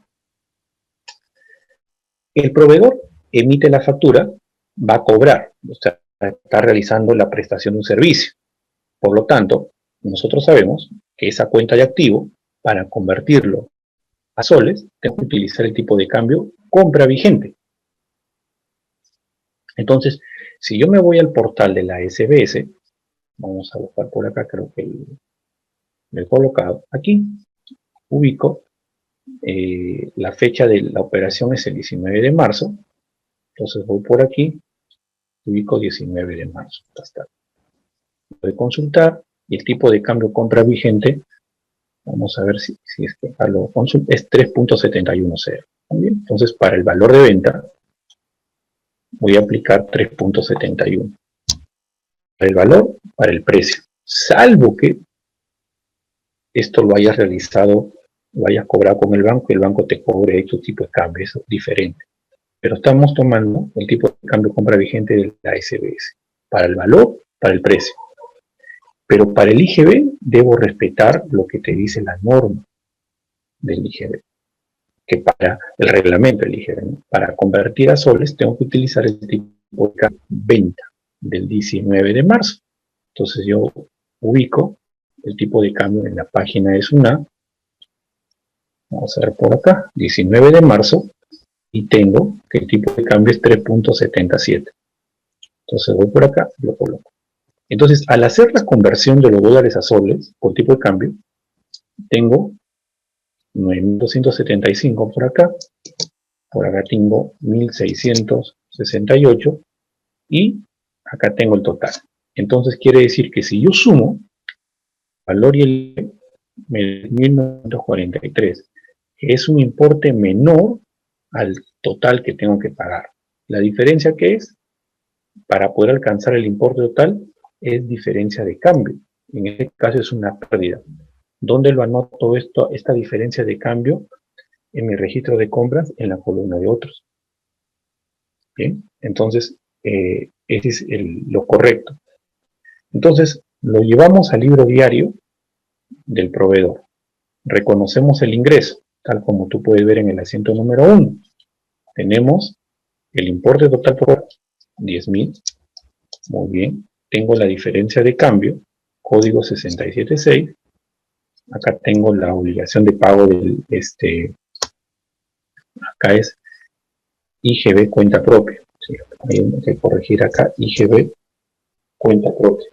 El proveedor emite la factura, va a cobrar, o sea, está realizando la prestación de un servicio. Por lo tanto, nosotros sabemos que esa cuenta de activo, para convertirlo a soles, tengo que utilizar el tipo de cambio compra vigente. Entonces, si yo me voy al portal de la SBS, vamos a buscar por acá, creo que lo he colocado aquí, ubico, la fecha de la operación es el 19 de marzo, entonces voy por aquí, ubico 19 de marzo, voy a consultar, y el tipo de cambio compra vigente, vamos a ver si es que lo consulto, es 3.710. Entonces, para el valor de venta, voy a aplicar 3.71. Para el valor, para el precio. Salvo que esto lo hayas realizado, lo hayas cobrado con el banco y el banco te cobre tu tipo de cambio, eso es diferente. Pero estamos tomando el tipo de cambio compra vigente de la SBS. Para el valor, para el precio. Pero para el IGB debo respetar lo que te dice la norma del IGB. Que para el reglamento del IGB, ¿no? Para convertir a soles tengo que utilizar el tipo de cambio venta del 19 de marzo. Entonces yo ubico el tipo de cambio en la página de SUNAT. Vamos a ver por acá, 19 de marzo, y tengo que el tipo de cambio es 3.77. Entonces voy por acá y lo coloco. Entonces, al hacer la conversión de los dólares a soles, por tipo de cambio, tengo 9.275 por acá tengo 1.668, y acá tengo el total. Entonces quiere decir que si yo sumo valor y el 1.943, es un importe menor al total que tengo que pagar. La diferencia que es, para poder alcanzar el importe total, es diferencia de cambio. En este caso es una pérdida. ¿Dónde lo anoto esta diferencia de cambio? En mi registro de compras, en la columna de otros. Bien, entonces ese es lo correcto. Entonces lo llevamos al libro diario del proveedor. Reconocemos el ingreso, tal como tú puedes ver en el asiento número 1. Tenemos el importe total por 10.000. Muy bien. Tengo la diferencia de cambio, código 676. Acá tengo la obligación de pago del, acá es IGB cuenta propia. Sí, hay que corregir acá, IGB cuenta propia.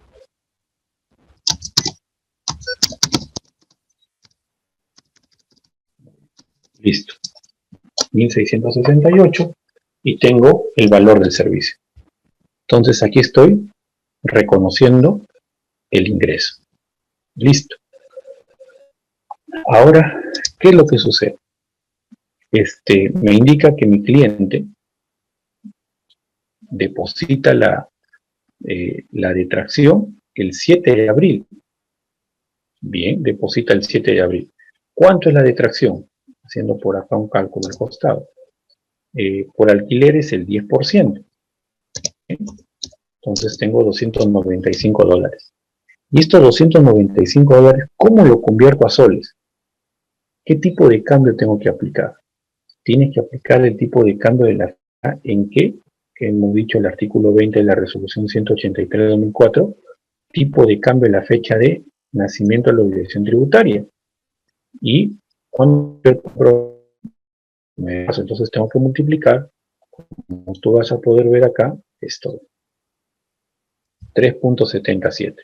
Listo. 1.668 y tengo el valor del servicio. Entonces aquí estoy reconociendo el ingreso. Listo. Ahora, ¿qué es lo que sucede? Me indica que mi cliente deposita la detracción el 7 de abril. Bien, deposita el 7 de abril. ¿Cuánto es la detracción? Haciendo por acá un cálculo al costado. Por alquiler es el 10%. Entonces tengo $295. Y estos $295, ¿cómo lo convierto a soles? ¿Qué tipo de cambio tengo que aplicar? Tienes que aplicar el tipo de cambio de la en que hemos dicho el artículo 20 de la resolución 183 de 2004, tipo de cambio de la fecha de nacimiento de la obligación tributaria. Y cuando entonces tengo que multiplicar, como tú vas a poder ver acá, esto, 3.77.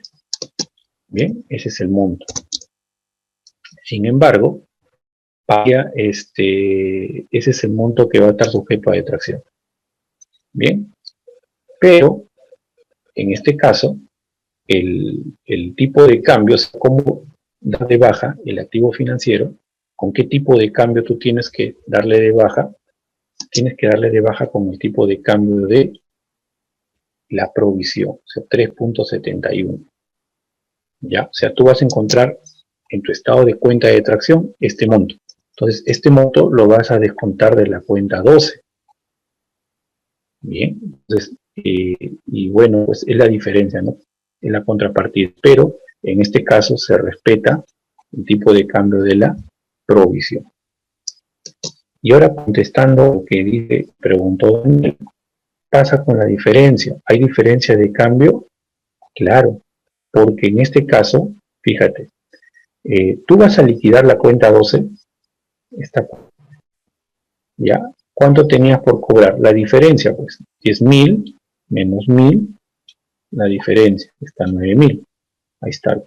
Bien, ese es el monto. Sin embargo, ese es el monto que va a estar sujeto a detracción. Bien, pero en este caso, el tipo de cambio es cómo dar de baja el activo financiero, con qué tipo de cambio tú tienes que darle de baja. Tienes que darle de baja con el tipo de cambio de la provisión, o sea, 3.71. ¿Ya? O sea, tú vas a encontrar en tu estado de cuenta de detracción este monto, Entonces, este monto lo vas a descontar de la cuenta 12. Bien, entonces, y bueno, pues es la diferencia, ¿no? Es la contrapartida. Pero en este caso se respeta el tipo de cambio de la provisión. Y ahora contestando lo que dice, preguntó Daniel, ¿qué pasa con la diferencia? ¿Hay diferencia de cambio? Claro, porque en este caso, fíjate, tú vas a liquidar la cuenta 12, esta, ¿ya? ¿Cuánto tenías por cobrar? La diferencia, pues, 10.000 menos 1.000, la diferencia, está 9.000. Ahí está,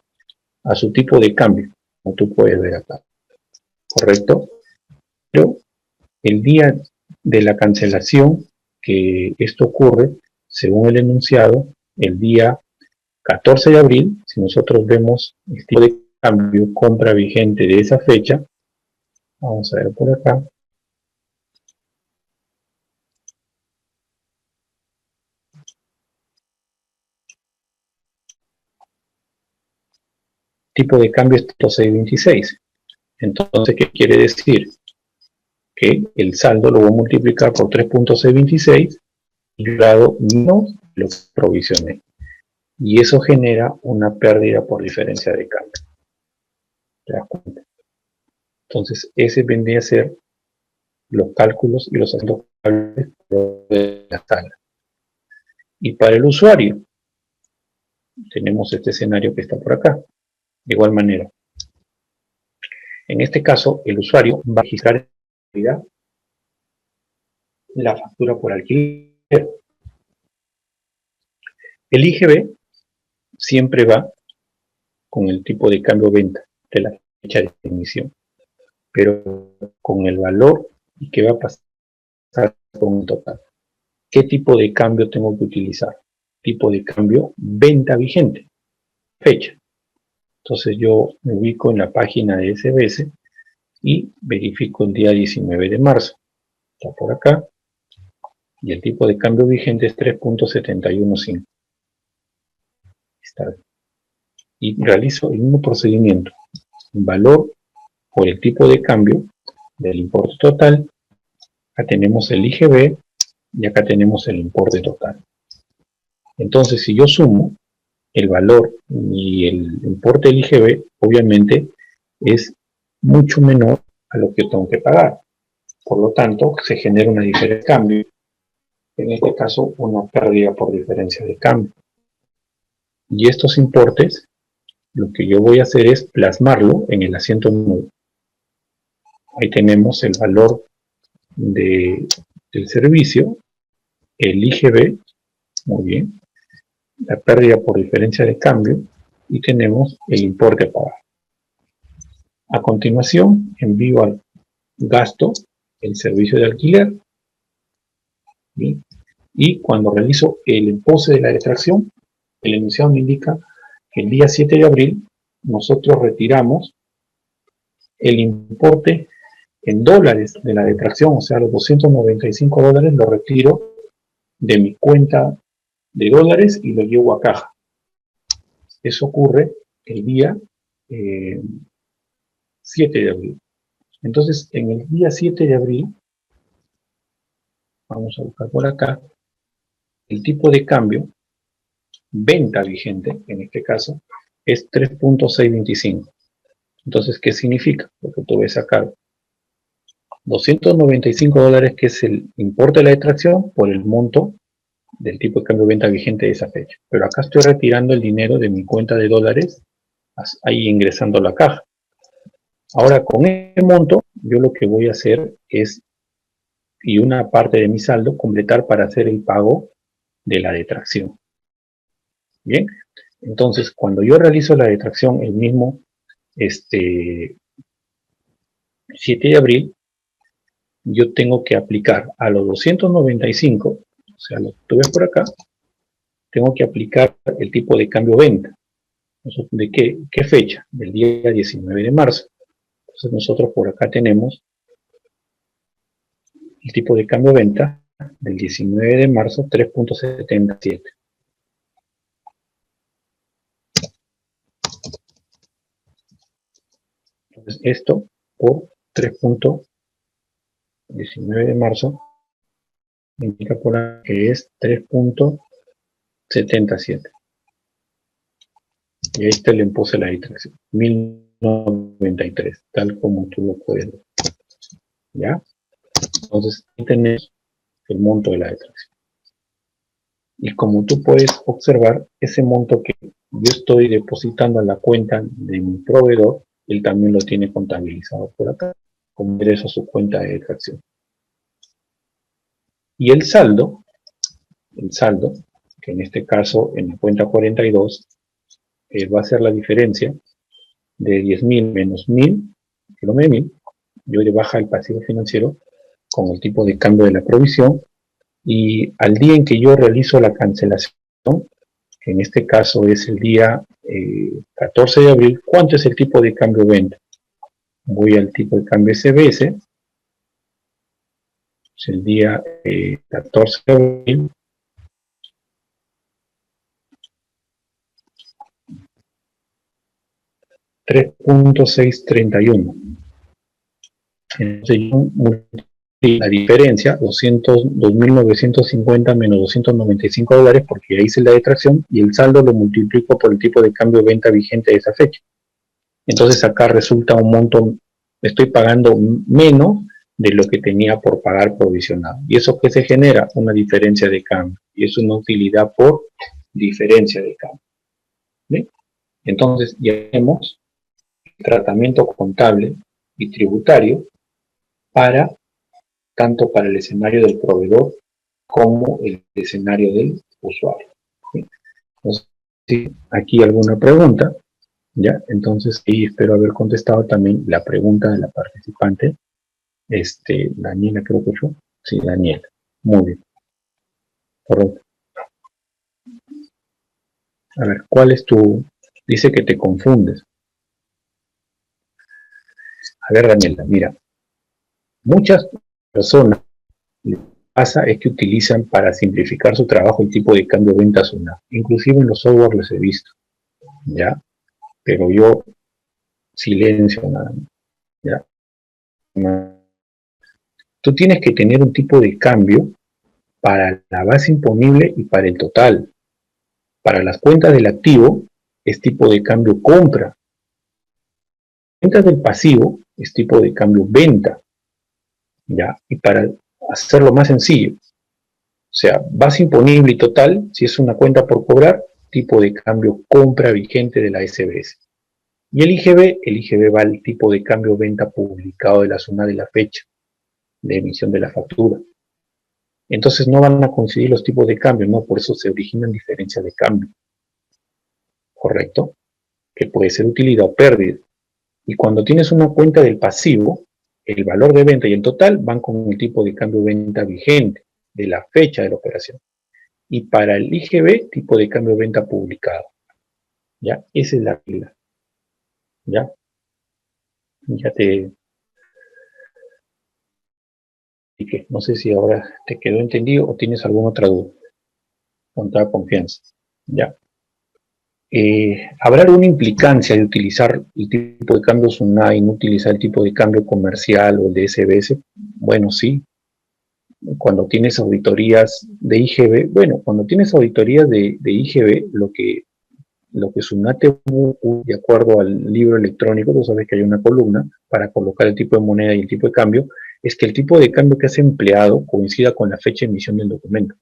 a su tipo de cambio, como tú puedes ver acá, ¿correcto? Pero el día de la cancelación, que esto ocurre, según el enunciado, el día 14 de abril, si nosotros vemos el tipo de cambio compra vigente de esa fecha, vamos a ver por acá, tipo de cambio es 6.26. Entonces, ¿qué quiere decir? Que el saldo lo voy a multiplicar por 3.626 y yo lado menos lo que provisioné. Y eso genera una pérdida por diferencia de cambio. ¿Te das cuenta? Entonces, ese vendría a ser los cálculos y los asuntos de la sala. Y para el usuario, tenemos este escenario que está por acá. De igual manera, en este caso, el usuario va a registrar la factura por alquiler. El IGB siempre va con el tipo de cambio venta de la fecha de emisión, pero con el valor y qué va a pasar con el total. ¿Qué tipo de cambio tengo que utilizar? Tipo de cambio venta vigente, fecha. Entonces yo me ubico en la página de SBS y verifico el día 19 de marzo. Está por acá. Y el tipo de cambio vigente es 3.715. Y realizo el mismo procedimiento. Valor por el tipo de cambio del importe total. Acá tenemos el IGB y acá tenemos el importe total. Entonces, si yo sumo el valor y el importe del IGB, obviamente es mucho menor a lo que tengo que pagar. Por lo tanto, se genera una diferencia de cambio. En este caso, una pérdida por diferencia de cambio. Y estos importes, lo que yo voy a hacer es plasmarlo en el asiento nudo. Ahí tenemos el valor del servicio, el IGB, muy bien, la pérdida por diferencia de cambio y tenemos el importe a pagar. A continuación, envío al gasto el servicio de alquiler. ¿Bien? Y cuando realizo el empose de la extracción, el enunciado me indica que el día 7 de abril nosotros retiramos el importe en dólares de la detracción, o sea, los $295 lo retiro de mi cuenta de dólares y lo llevo a caja. Eso ocurre el día 7 de abril. Entonces, en el día 7 de abril, vamos a buscar por acá, el tipo de cambio, venta vigente, en este caso, es 3.625. Entonces, ¿qué significa? Porque tú ves acá $295, que es el importe de la extracción, por el monto del tipo de cambio venta vigente de esa fecha. Pero acá estoy retirando el dinero de mi cuenta de dólares, ahí ingresando a la caja. Ahora, con ese monto, yo lo que voy a hacer es, y una parte de mi saldo, completar para hacer el pago de la detracción. Bien, entonces cuando yo realizo la detracción el mismo 7 de abril, yo tengo que aplicar a los 295, o sea, lo que tú ves por acá, tengo que aplicar el tipo de cambio venta. ¿De qué fecha? Del día 19 de marzo. Entonces nosotros por acá tenemos el tipo de cambio venta del 19 de marzo, 3.77. Entonces esto por 3.19 de marzo, indica por ahí que es 3.77. Y ahí te le puse la distracción, 1093, tal como tú lo puedes ver. ¿Ya? Entonces, ahí tenés el monto de la distracción. Y como tú puedes observar, ese monto que yo estoy depositando en la cuenta de mi proveedor, él también lo tiene contabilizado por acá, como ingreso a su cuenta de extracción. Y el saldo, que en este caso en la cuenta 42, va a ser la diferencia de 10.000 menos 1.000, que no me 1.000, yo le baja el pasivo financiero con el tipo de cambio de la provisión, y al día en que yo realizo la cancelación, que en este caso es el día 14 de abril, ¿cuánto es el tipo de cambio venta? Voy al tipo de cambio SBS, es el día 14 de abril, $3.631. Entonces yo la diferencia, 2.950 menos $295, porque ya hice la detracción, y el saldo lo multiplico por el tipo de cambio de venta vigente de esa fecha. Entonces acá resulta un monto, estoy pagando menos de lo que tenía por pagar provisionado. ¿Y eso qué se genera? Una diferencia de cambio. Y es una utilidad por diferencia de cambio. ¿Bien? Entonces ya tenemos tratamiento contable y tributario tanto para el escenario del proveedor como el escenario del usuario. ¿Sí? Entonces, si aquí alguna pregunta, ¿ya? Entonces, ahí espero haber contestado también la pregunta de la participante, Daniela creo que fue. Sí, Daniela. Muy bien. Correcto. A ver, ¿cuál es tu...? Dice que te confundes. A ver, Daniela, mira. Muchas personas lo que pasa es que utilizan para simplificar su trabajo el tipo de cambio de venta zona. Inclusive en los software los he visto, ¿ya? Pero yo silencio nada más, ¿ya? Tú tienes que tener un tipo de cambio para la base imponible y para el total. Para las cuentas del activo es tipo de cambio compra. Cuentas del pasivo es tipo de cambio venta, ¿ya? Y para hacerlo más sencillo, o sea, base imponible y total, si es una cuenta por cobrar, tipo de cambio compra vigente de la SBS. Y el IGB va al tipo de cambio venta publicado de la zona de la fecha de emisión de la factura. Entonces no van a coincidir los tipos de cambio, ¿no? Por eso se originan diferencias de cambio, ¿correcto? Que puede ser utilidad o pérdida. Y cuando tienes una cuenta del pasivo, el valor de venta y el total van con el tipo de cambio venta vigente de la fecha de la operación. Y para el IGB, tipo de cambio venta publicado. ¿Ya? Esa es la regla. ¿Ya? Ya te... No sé si ahora te quedó entendido o tienes alguna otra duda. Con toda confianza. ¿Ya? ¿Habrá alguna implicancia de utilizar el tipo de cambio SUNAT y no utilizar el tipo de cambio comercial o el de SBS? Bueno, sí. Cuando tienes auditorías de IGB, bueno, cuando tienes auditorías de IGB, lo que SUNAT te de acuerdo al libro electrónico, tú sabes que hay una columna para colocar el tipo de moneda y el tipo de cambio, es que el tipo de cambio que has empleado coincida con la fecha de emisión del documento.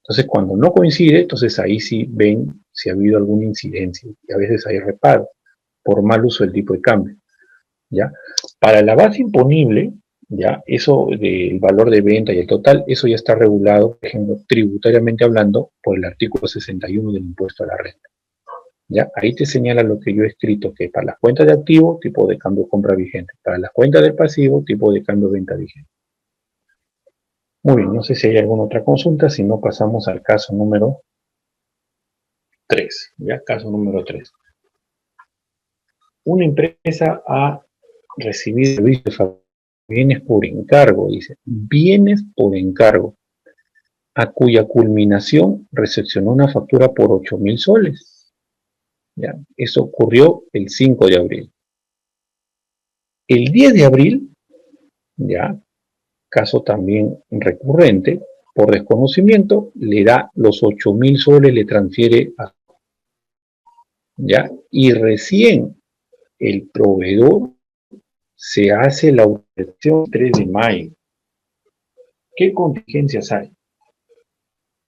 Entonces, cuando no coincide, entonces ahí sí ven si ha habido alguna incidencia y a veces hay reparo por mal uso del tipo de cambio, ¿ya? Para la base imponible, ¿ya? Eso del valor de venta y el total, eso ya está regulado, por ejemplo, tributariamente hablando, por el artículo 61 del impuesto a la renta, ¿ya? Ahí te señala lo que yo he escrito, que para las cuentas de activo, tipo de cambio compra vigente, para las cuentas del pasivo, tipo de cambio venta vigente. Muy bien, no sé si hay alguna otra consulta, si no pasamos al caso número 3, ¿ya? Caso número 3. Una empresa ha recibido servicios a bienes por encargo, dice, bienes por encargo, a cuya culminación recepcionó una factura por 8.000 soles. ¿Ya? Eso ocurrió el 5 de abril. El 10 de abril, ya, caso también recurrente, por desconocimiento, le da los 8.000 soles, le transfiere a, ya, y recién el proveedor se hace la autorización el 3 de mayo. ¿Qué contingencias hay?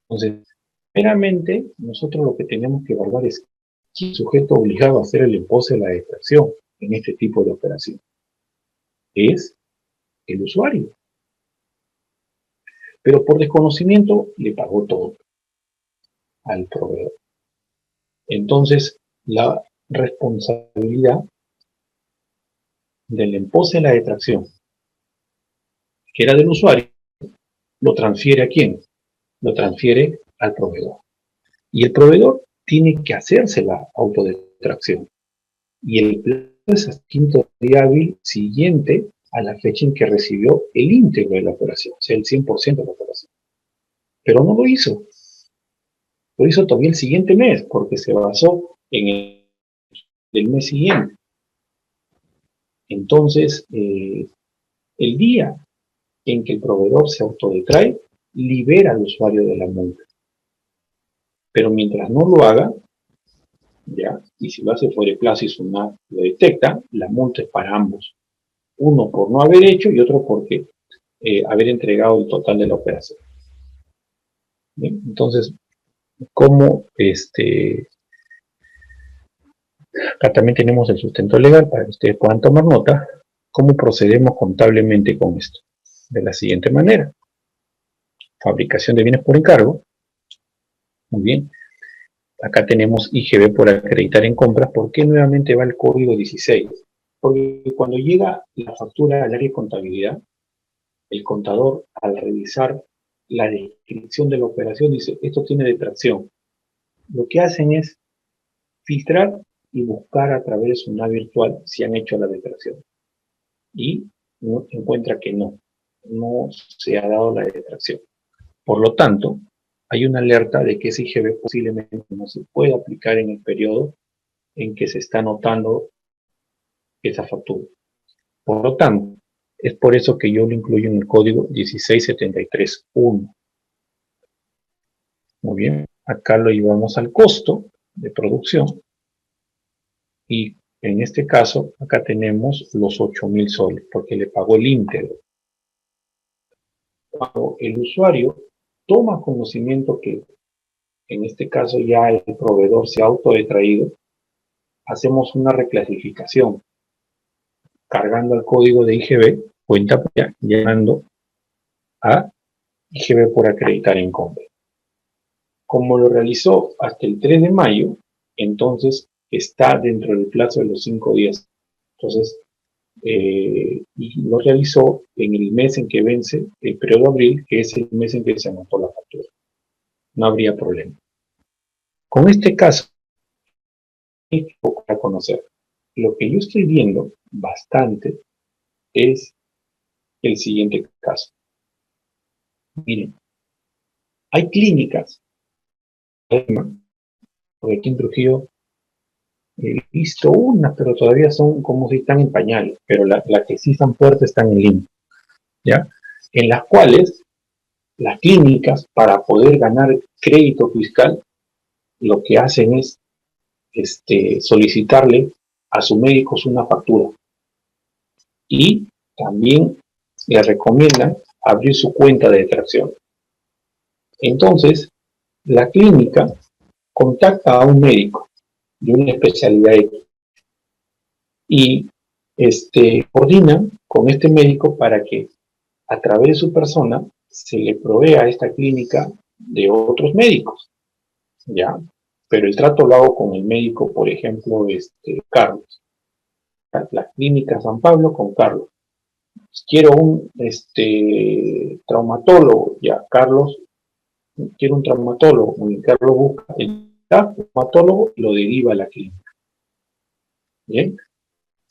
Entonces, primeramente, nosotros lo que tenemos que evaluar es quién es el sujeto obligado a hacer el impuesto de la detracción en este tipo de operación. Es el usuario. Pero por desconocimiento le pagó todo al proveedor. Entonces, la responsabilidad del impuesto de la detracción, que era del usuario, lo transfiere ¿a quién? Lo transfiere al proveedor. Y el proveedor tiene que hacerse la autodetracción. Y el plazo es hasta el quinto día hábil siguiente a la fecha en que recibió el íntegro de la operación, o sea, el 100% de la operación. Pero no lo hizo. Lo hizo todavía el siguiente mes, porque se basó en el mes siguiente. Entonces, el día en que el proveedor se autodetrae, libera al usuario de la multa. Pero mientras no lo haga, ya, y si lo hace fuera de plazo y SUNAT lo detecta, la multa es para ambos. Uno por no haber hecho y otro porque haber entregado el total de la operación. Bien, entonces, ¿cómo acá también tenemos el sustento legal para que ustedes puedan tomar nota? ¿Cómo procedemos contablemente con esto? De la siguiente manera. Fabricación de bienes por encargo. Muy bien. Acá tenemos IGB por acreditar en compras. ¿Por qué nuevamente va el código 16? Porque cuando llega la factura al área de contabilidad, el contador, al revisar la descripción de la operación, dice, esto tiene detracción. Lo que hacen es filtrar y buscar a través de su NAV virtual si han hecho la detracción. Y encuentra que no se ha dado la detracción. Por lo tanto, hay una alerta de que ese IGB posiblemente no se puede aplicar en el periodo en que se está anotando esa factura. Por lo tanto, es por eso que yo lo incluyo en el código 16731. Muy bien, acá lo llevamos al costo de producción y en este caso acá tenemos los 8.000 soles porque le pagó el íntegro. Cuando el usuario toma conocimiento que en este caso ya el proveedor se ha autodetraído, hacemos una reclasificación cargando el código de IGB, cuenta llamando a IGB por acreditar en compra. Como lo realizó hasta el 3 de mayo, entonces está dentro del plazo de los 5 días. Entonces, y lo realizó en el mes en que vence el periodo de abril, que es el mes en que se anotó la factura. No habría problema. Con este caso, hay poco para conocer. Lo que yo estoy viendo bastante es el siguiente caso. Miren, hay clínicas, porque aquí en Trujillo he visto unas, pero todavía son como si están en pañales, pero las que sí están fuertes están en Lima, ¿ya? En las cuales las clínicas, para poder ganar crédito fiscal, lo que hacen es solicitarle a sus médicos una factura y también le recomiendan abrir su cuenta de detracción. Entonces, la clínica contacta a un médico de una especialidad X y coordina con este médico para que a través de su persona se le provea a esta clínica de otros médicos, ¿ya? Pero el trato lo hago con el médico, por ejemplo, Carlos. La clínica San Pablo con Carlos. Quiero un traumatólogo, ya, Carlos, quiero un traumatólogo, y Carlos busca el traumatólogo y lo deriva a la clínica. Bien,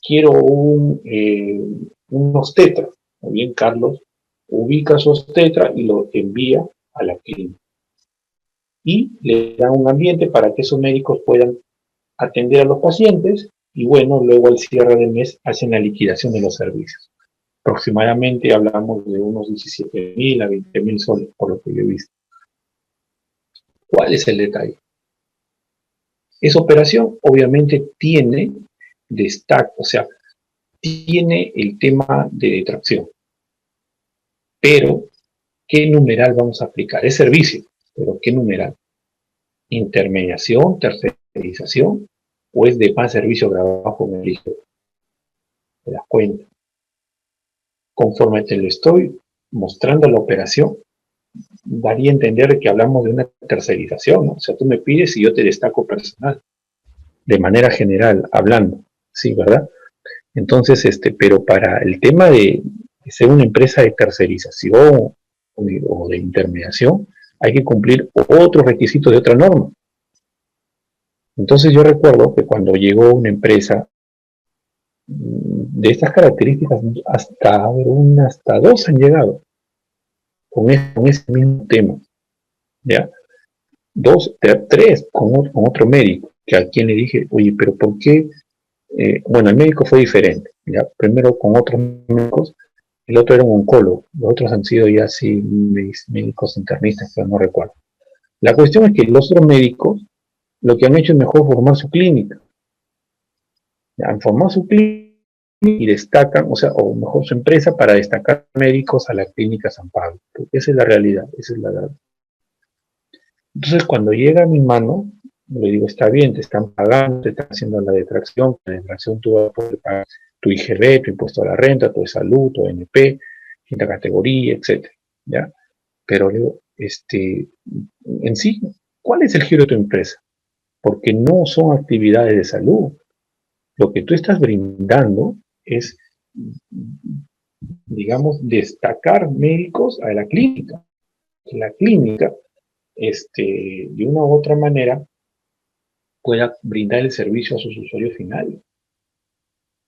quiero un obstetra, muy bien, Carlos ubica su obstetra y lo envía a la clínica. Y le da un ambiente para que esos médicos puedan atender a los pacientes y bueno, luego al cierre del mes hacen la liquidación de los servicios. Aproximadamente hablamos de unos 17.000 a 20.000 soles, por lo que yo he visto. ¿Cuál es el detalle? Esa operación obviamente tiene destaque, o sea, tiene el tema de detracción, pero ¿qué numeral vamos a aplicar? Es servicio, pero ¿qué numeral? ¿Intermediación, tercerización o es de más servicio grabado con el hijo? ¿Te das cuenta? Conforme te lo estoy mostrando la operación, daría a entender que hablamos de una tercerización, ¿no? O sea, tú me pides y yo te destaco personal, de manera general, hablando, sí, ¿verdad? Entonces, pero para el tema de ser una empresa de tercerización o de intermediación, hay que cumplir otros requisitos de otra norma. Entonces yo recuerdo que cuando llegó una empresa de estas características, hasta dos han llegado con ese mismo tema, ¿ya? Dos, tres con otro médico, que a quien le dije, oye, pero ¿por qué? Bueno, el médico fue diferente, ¿ya? Primero con otros médicos, el otro era un oncólogo, los otros han sido ya así médicos internistas, pero no recuerdo. La cuestión es que los otros médicos lo que han hecho es mejor formar su clínica. ¿Ya? Han formado su clínica y destacan, o sea, o mejor su empresa para destacar médicos a la clínica San Pablo. Porque esa es la realidad, esa es la verdad. Entonces, cuando llega a mi mano, le digo, está bien, te están pagando, te están haciendo la detracción tú vas a poder pagar tu IGB, tu impuesto a la renta, tu de salud, tu ONP, quinta categoría, etcétera, ¿ya? Pero le digo, en sí, ¿cuál es el giro de tu empresa? Porque no son actividades de salud. Lo que tú estás brindando es, digamos, destacar médicos a la clínica. La clínica, de una u otra manera, pueda brindar el servicio a sus usuarios finales.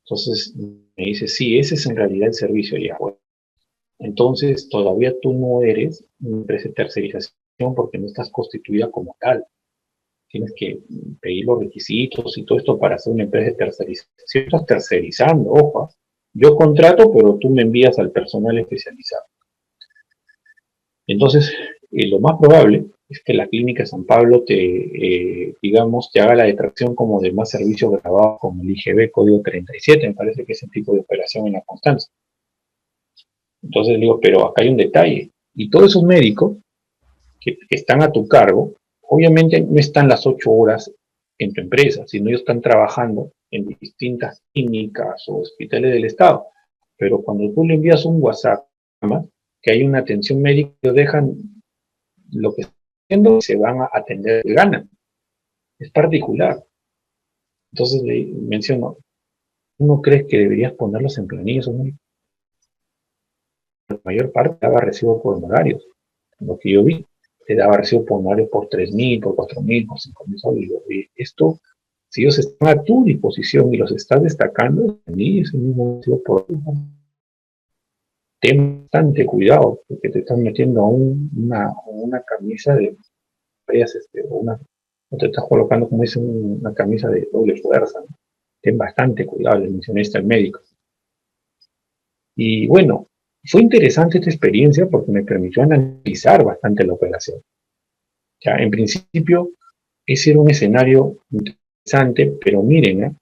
Entonces me dice, sí, ese es en realidad el servicio ya. Bueno, entonces todavía tú no eres una empresa de tercerización porque no estás constituida como tal. Tienes que pedir los requisitos y todo esto para ser una empresa de tercerización. Estás tercerizando, ojo. Yo contrato, pero tú me envías al personal especializado. Entonces, lo más probable es que la clínica San Pablo digamos, te haga la detracción como de más servicio grabado con el IGB código 37, me parece que es el tipo de operación en la constancia. Entonces le digo, pero acá hay un detalle. Y todos esos médicos que están a tu cargo, obviamente no están las 8 horas en tu empresa, sino ellos están trabajando en distintas clínicas o hospitales del Estado. Pero cuando tú le envías un WhatsApp, que hay una atención médica, ellos dejan lo que están haciendo y se van a atender de gana. Es particular. Entonces le menciono, ¿no crees que deberías ponerlos en planillas? La mayor parte daba recibo por honorarios, lo que yo vi. Te daba recibo por honorarios por 3.000, por 4.000, por 5.000 soles. Esto, si ellos están a tu disposición y los estás destacando, a mí es el mismo recibo por ten bastante cuidado, porque te están metiendo a una camisa de o te estás colocando, como dice, una camisa de doble fuerza, ¿no? Ten bastante cuidado, le mencioné esto al médico. Y bueno, fue interesante esta experiencia porque me permitió analizar bastante la operación. Ya, en principio, ese era un escenario interesante, pero miren,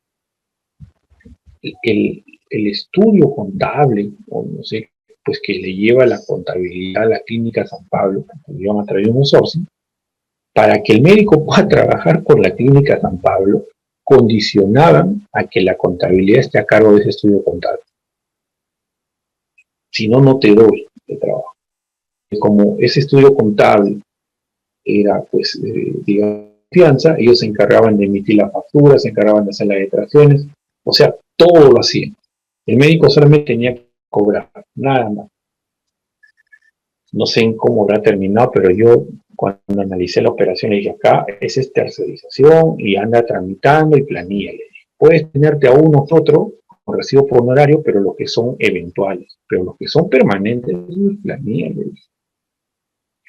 el estudio contable, o no sé, pues que le lleva la contabilidad a la clínica San Pablo, que le iban a traer un sourcing, para que el médico pueda trabajar por la clínica San Pablo, condicionaban a que la contabilidad esté a cargo de ese estudio contable. Si no, no te doy el trabajo. Como ese estudio contable era, pues, digamos, confianza, ellos se encargaban de emitir la factura, se encargaban de hacer las declaraciones, o sea, todo lo hacían. El médico solamente tenía que cobrar, nada más. No sé en cómo habrá terminado, pero yo cuando analicé la operación le dije, acá esa es tercerización y anda tramitando y planilla. Puedes tenerte a uno u otro con recibo por honorario, pero los que son eventuales, pero los que son permanentes, planilla.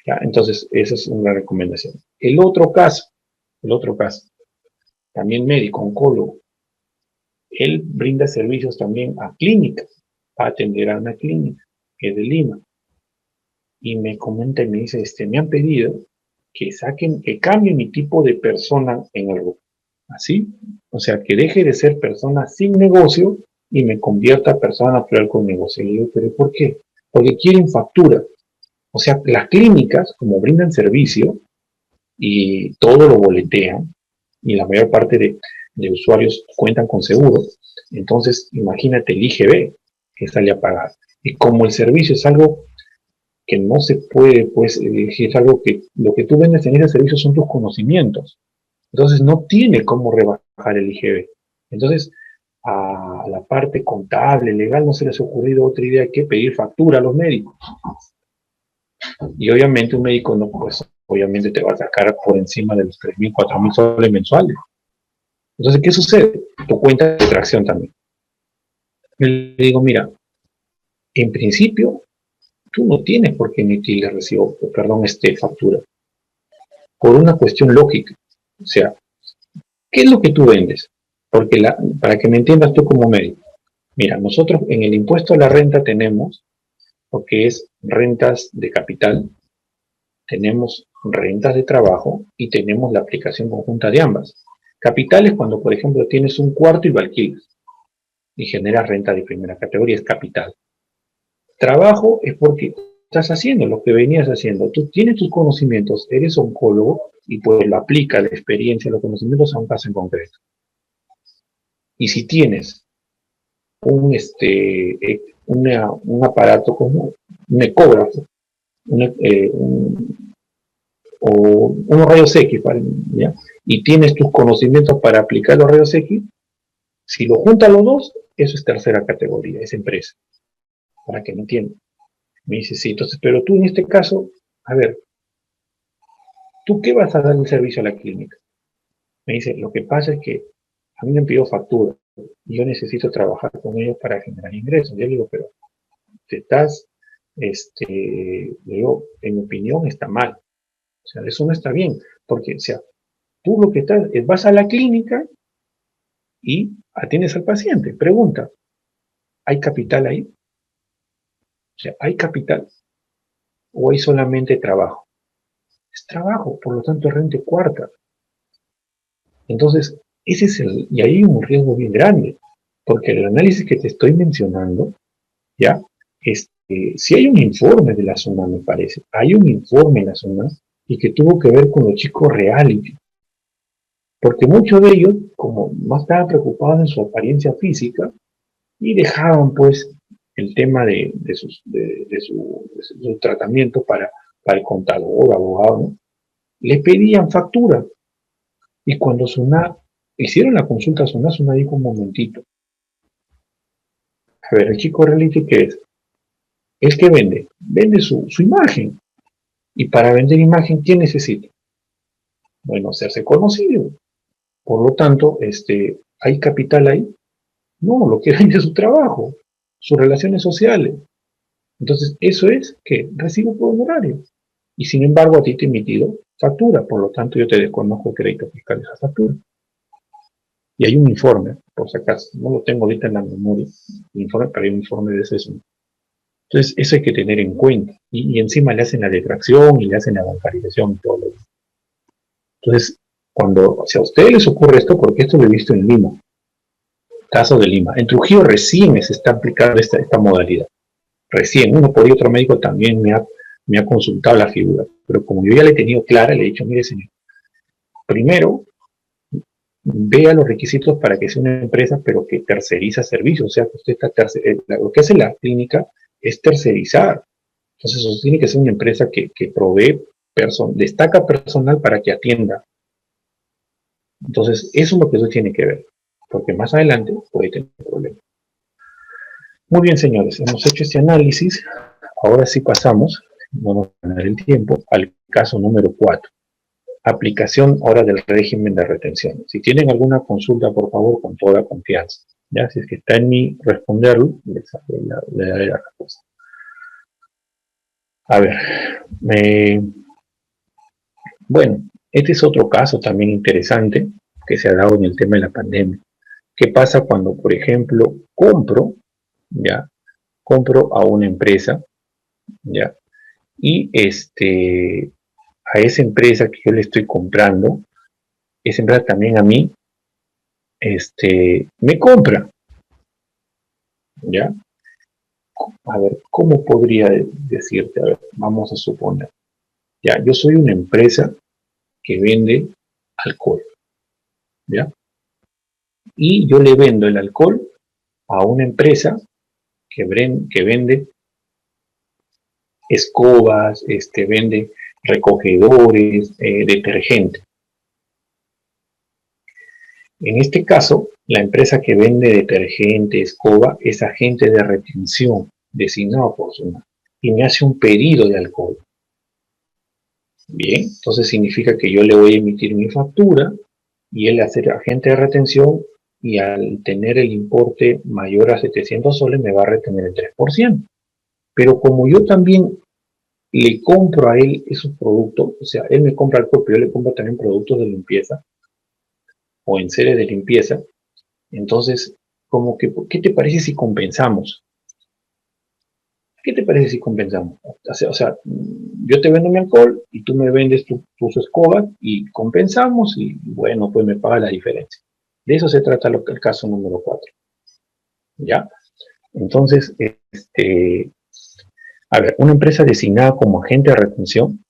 ¿Ya? Entonces, esa es una recomendación. El otro caso, también médico, oncólogo, Él brinda servicios también a clínicas, va a atender a una clínica, que es de Lima. Y me comenta y me dice, me han pedido que cambie mi tipo de persona en el grupo. ¿Así? O sea, que deje de ser persona sin negocio y me convierta en persona natural con negocio. Y digo, ¿pero por qué? Porque quieren factura. O sea, las clínicas, como brindan servicio y todo lo boletean, y la mayor parte de usuarios cuentan con seguro, entonces imagínate el IGB que sale a pagar. Y como el servicio es algo que no se puede, pues, es algo que lo que tú vendes en ese servicio son tus conocimientos. Entonces no tiene cómo rebajar el IGB. Entonces, a la parte contable, legal, no se les ha ocurrido otra idea que pedir factura a los médicos. Y obviamente un médico no, pues, obviamente te va a sacar por encima de los 3.000, 4.000 soles mensuales. Entonces, ¿qué sucede? Tu cuenta de tracción también. Le digo, mira, en principio, tú no tienes por qué emitirle recibo, perdón, factura, por una cuestión lógica. O sea, ¿qué es lo que tú vendes? Porque para que me entiendas tú como médico, mira, nosotros en el impuesto a la renta tenemos lo que es rentas de capital, tenemos rentas de trabajo y tenemos la aplicación conjunta de ambas. Capital es cuando, por ejemplo, tienes un cuarto y lo alquilas y generas renta de primera categoría, es capital. Trabajo es porque estás haciendo lo que venías haciendo. Tú tienes tus conocimientos, eres oncólogo y pues lo aplica la experiencia, los conocimientos a un caso en concreto. Y si tienes un aparato como un ecógrafo, o unos rayos X, ¿ya? Y tienes tus conocimientos para aplicar los rayos X, si lo juntan los dos, eso es tercera categoría, es empresa, para que me entiendan. Me dice, sí, entonces, pero tú en este caso, a ver, ¿tú qué vas a dar el servicio a la clínica? Me dice, lo que pasa es que a mí me han pedido factura y yo necesito trabajar con ellos para generar ingresos. Yo le digo, pero te estás, digo, en mi opinión está mal. O sea, eso no está bien, porque, o sea, tú lo que estás, vas a la clínica y atiendes al paciente. Pregunta, ¿hay capital ahí? O sea, ¿hay capital o hay solamente trabajo? Es trabajo, por lo tanto es renta cuarta. Entonces, ese es y ahí hay un riesgo bien grande, porque el análisis que te estoy mencionando, ya, si hay un informe de la zona, me parece, hay un informe en la zona y que tuvo que ver con los chicos reality, porque muchos de ellos, como no estaban preocupados en su apariencia física, y dejaban pues el tema de su tratamiento para el contador, abogado, ¿no? Le pedían factura. Y cuando hicieron la consulta a Suna dijo un momentito. A ver, el chico reality, ¿qué es? ¿El que vende? Vende su imagen. Y para vender imagen, ¿quién necesita? Bueno, hacerse conocido. Por lo tanto, ¿hay capital ahí? No, lo que vende es su trabajo, sus relaciones sociales. Entonces, eso es que recibo por honorario. Y sin embargo, a ti te he emitido factura. Por lo tanto, yo te desconozco el crédito fiscal de esa factura. Y hay un informe, por si acaso, no lo tengo ahorita en la memoria, el informe, pero hay un informe de eso. Entonces, eso hay que tener en cuenta. Y encima le hacen la detracción y le hacen la bancarización y todo lo demás. Entonces, si a ustedes les ocurre esto, porque esto lo he visto en Lima, caso de Lima, en Trujillo recién se está aplicando esta modalidad. Recién, uno por ahí otro médico también me ha consultado la figura, pero como yo ya le he tenido clara, le he dicho, mire señor, primero vea los requisitos para que sea una empresa, pero que terceriza servicios, o sea, que usted está lo que hace la clínica es tercerizar. Entonces, eso tiene que ser una empresa que provee, destaca personal para que atienda. Entonces, eso es lo que usted tiene que ver, porque más adelante puede tener problemas. Muy bien, señores, hemos hecho este análisis. Ahora sí pasamos, vamos a ganar el tiempo, al caso número 4. Aplicación ahora del régimen de retención. Si tienen alguna consulta, por favor, con toda confianza. ¿Ya? Si es que está en mí responderlo, le daré la respuesta. A ver, bueno, este es otro caso también interesante que se ha dado en el tema de la pandemia. ¿Qué pasa cuando, por ejemplo, ya, compro a una empresa, ya, y a esa empresa que yo le estoy comprando, esa empresa también a mí, me compra, ya? A ver, ¿cómo podría decirte? A ver, vamos a suponer, ya, yo soy una empresa que vende alcohol, ¿ya? Y yo le vendo el alcohol a una empresa que vende escobas, vende recogedores, detergente. En este caso, la empresa que vende detergente, escoba, es agente de retención designado por SUNAT y me hace un pedido de alcohol. Bien, entonces significa que yo le voy a emitir mi factura y él hace agente de retención y al tener el importe mayor a 700 soles me va a retener el 3%. Pero como yo también le compro a él esos productos, o sea, él me compra alcohol, pero yo le compro también productos de limpieza o en serie de limpieza, entonces, como que, ¿qué te parece si compensamos? ¿Qué te parece si compensamos? O sea, yo te vendo mi alcohol y tú me vendes tus escobas y compensamos y bueno, pues me paga la diferencia. De eso se trata el caso número 4. ¿Ya? Entonces, a ver, una empresa designada como agente de retención